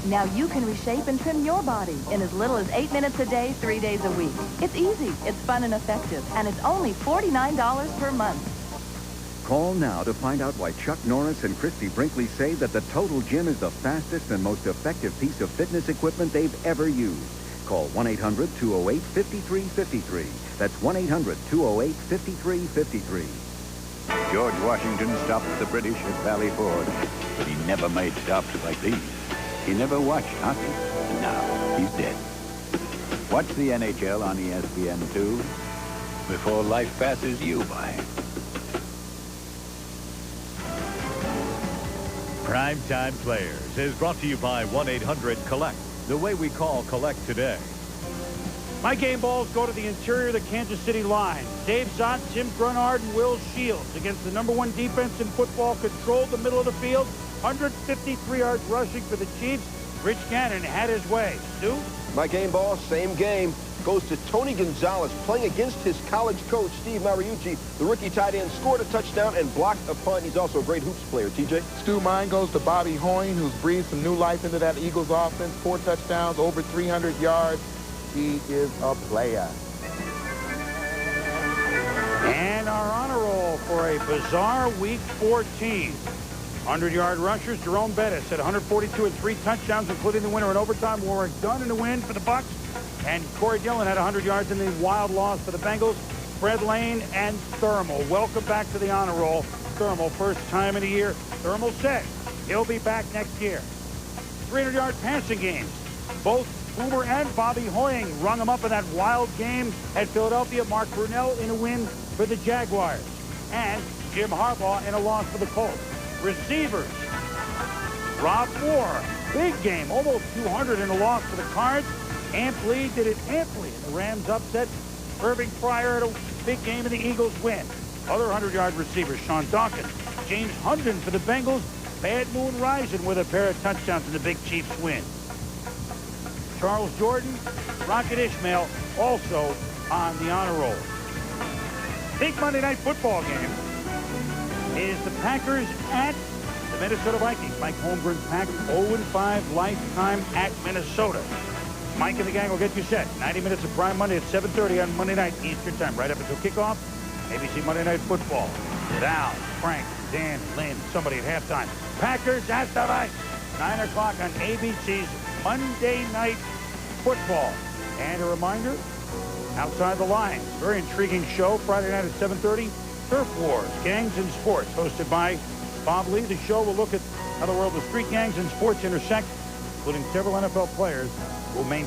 Now you can reshape and trim your body in as little as 8 minutes a day, 3 days a week. It's easy, it's fun and effective, and it's only $49 per month. Call now to find out why Chuck Norris and Christy Brinkley say that the Total Gym is the fastest and most effective piece of fitness equipment they've ever used. Call 1-800-208-5353. That's 1-800-208-5353. George Washington stopped the British at Valley Ford, but he never made stops like these. He never watched hockey, and now he's dead. Watch the NHL on ESPN2 before life passes you by. Primetime Players is brought to you by 1-800-COLLECT, the way we call collect today. My game balls go to the interior of the Kansas City line. Dave Zott, Tim Grunhard, and Will Shields against the #1 defense in football controlled the middle of the field. 153 yards rushing for the Chiefs. Rich Gannon had his way. Stu? My game ball, same game, goes to Tony Gonzalez playing against his college coach, Steve Mariucci. The rookie tight end scored a touchdown and blocked a punt. He's also a great hoops player. TJ? Stu, mine goes to Bobby Hoying, who's breathed some new life into that Eagles offense. 4 touchdowns, over 300 yards. He is a player. And our honor roll for a bizarre Week 14. 100-yard rushers, Jerome Bettis had 142 and 3 touchdowns, including the winner in overtime. Warwick Dunn in the win for the Bucks. And Corey Dillon had 100 yards in the wild loss for the Bengals. Fred Lane and Thermal. Welcome back to the honor roll. Thermal, first time in a year. Thermal said he'll be back next year. 300-yard passing games. Both Boomer and Bobby Hoying rung him up in that wild game at Philadelphia. Mark Brunell in a win for the Jaguars. And Jim Harbaugh in a loss for the Colts. Receivers. Rob Moore, big game, almost 200 in a loss for the Cards. Amply did it amply, and the Rams upset Irving Fryer at a big game, and the Eagles win. Other 100-yard receivers, Sean Dawkins, James Hunden for the Bengals. Bad Moon Rising with a pair of touchdowns in the big Chiefs win. Charles Jordan, Rocket Ishmael also on the honor roll. Big Monday Night Football game is the Packers at the Minnesota Vikings. Mike Holmgren's Pack 0-5 lifetime at Minnesota. Mike and the gang will get you set. 90 minutes of Prime Monday at 7:30 on Monday night Eastern Time, right up until kickoff. ABC Monday Night Football. Val, Frank, Dan, Lynn, somebody at halftime. Packers at the Vikes. 9 o'clock on ABC's Monday Night Football. And a reminder, Outside the Lines, very intriguing show, Friday night at 7:30. Turf Wars, Gangs and Sports, hosted by Bob Lee. The show will look at how the world of street gangs and sports intersect, including several NFL players who maintain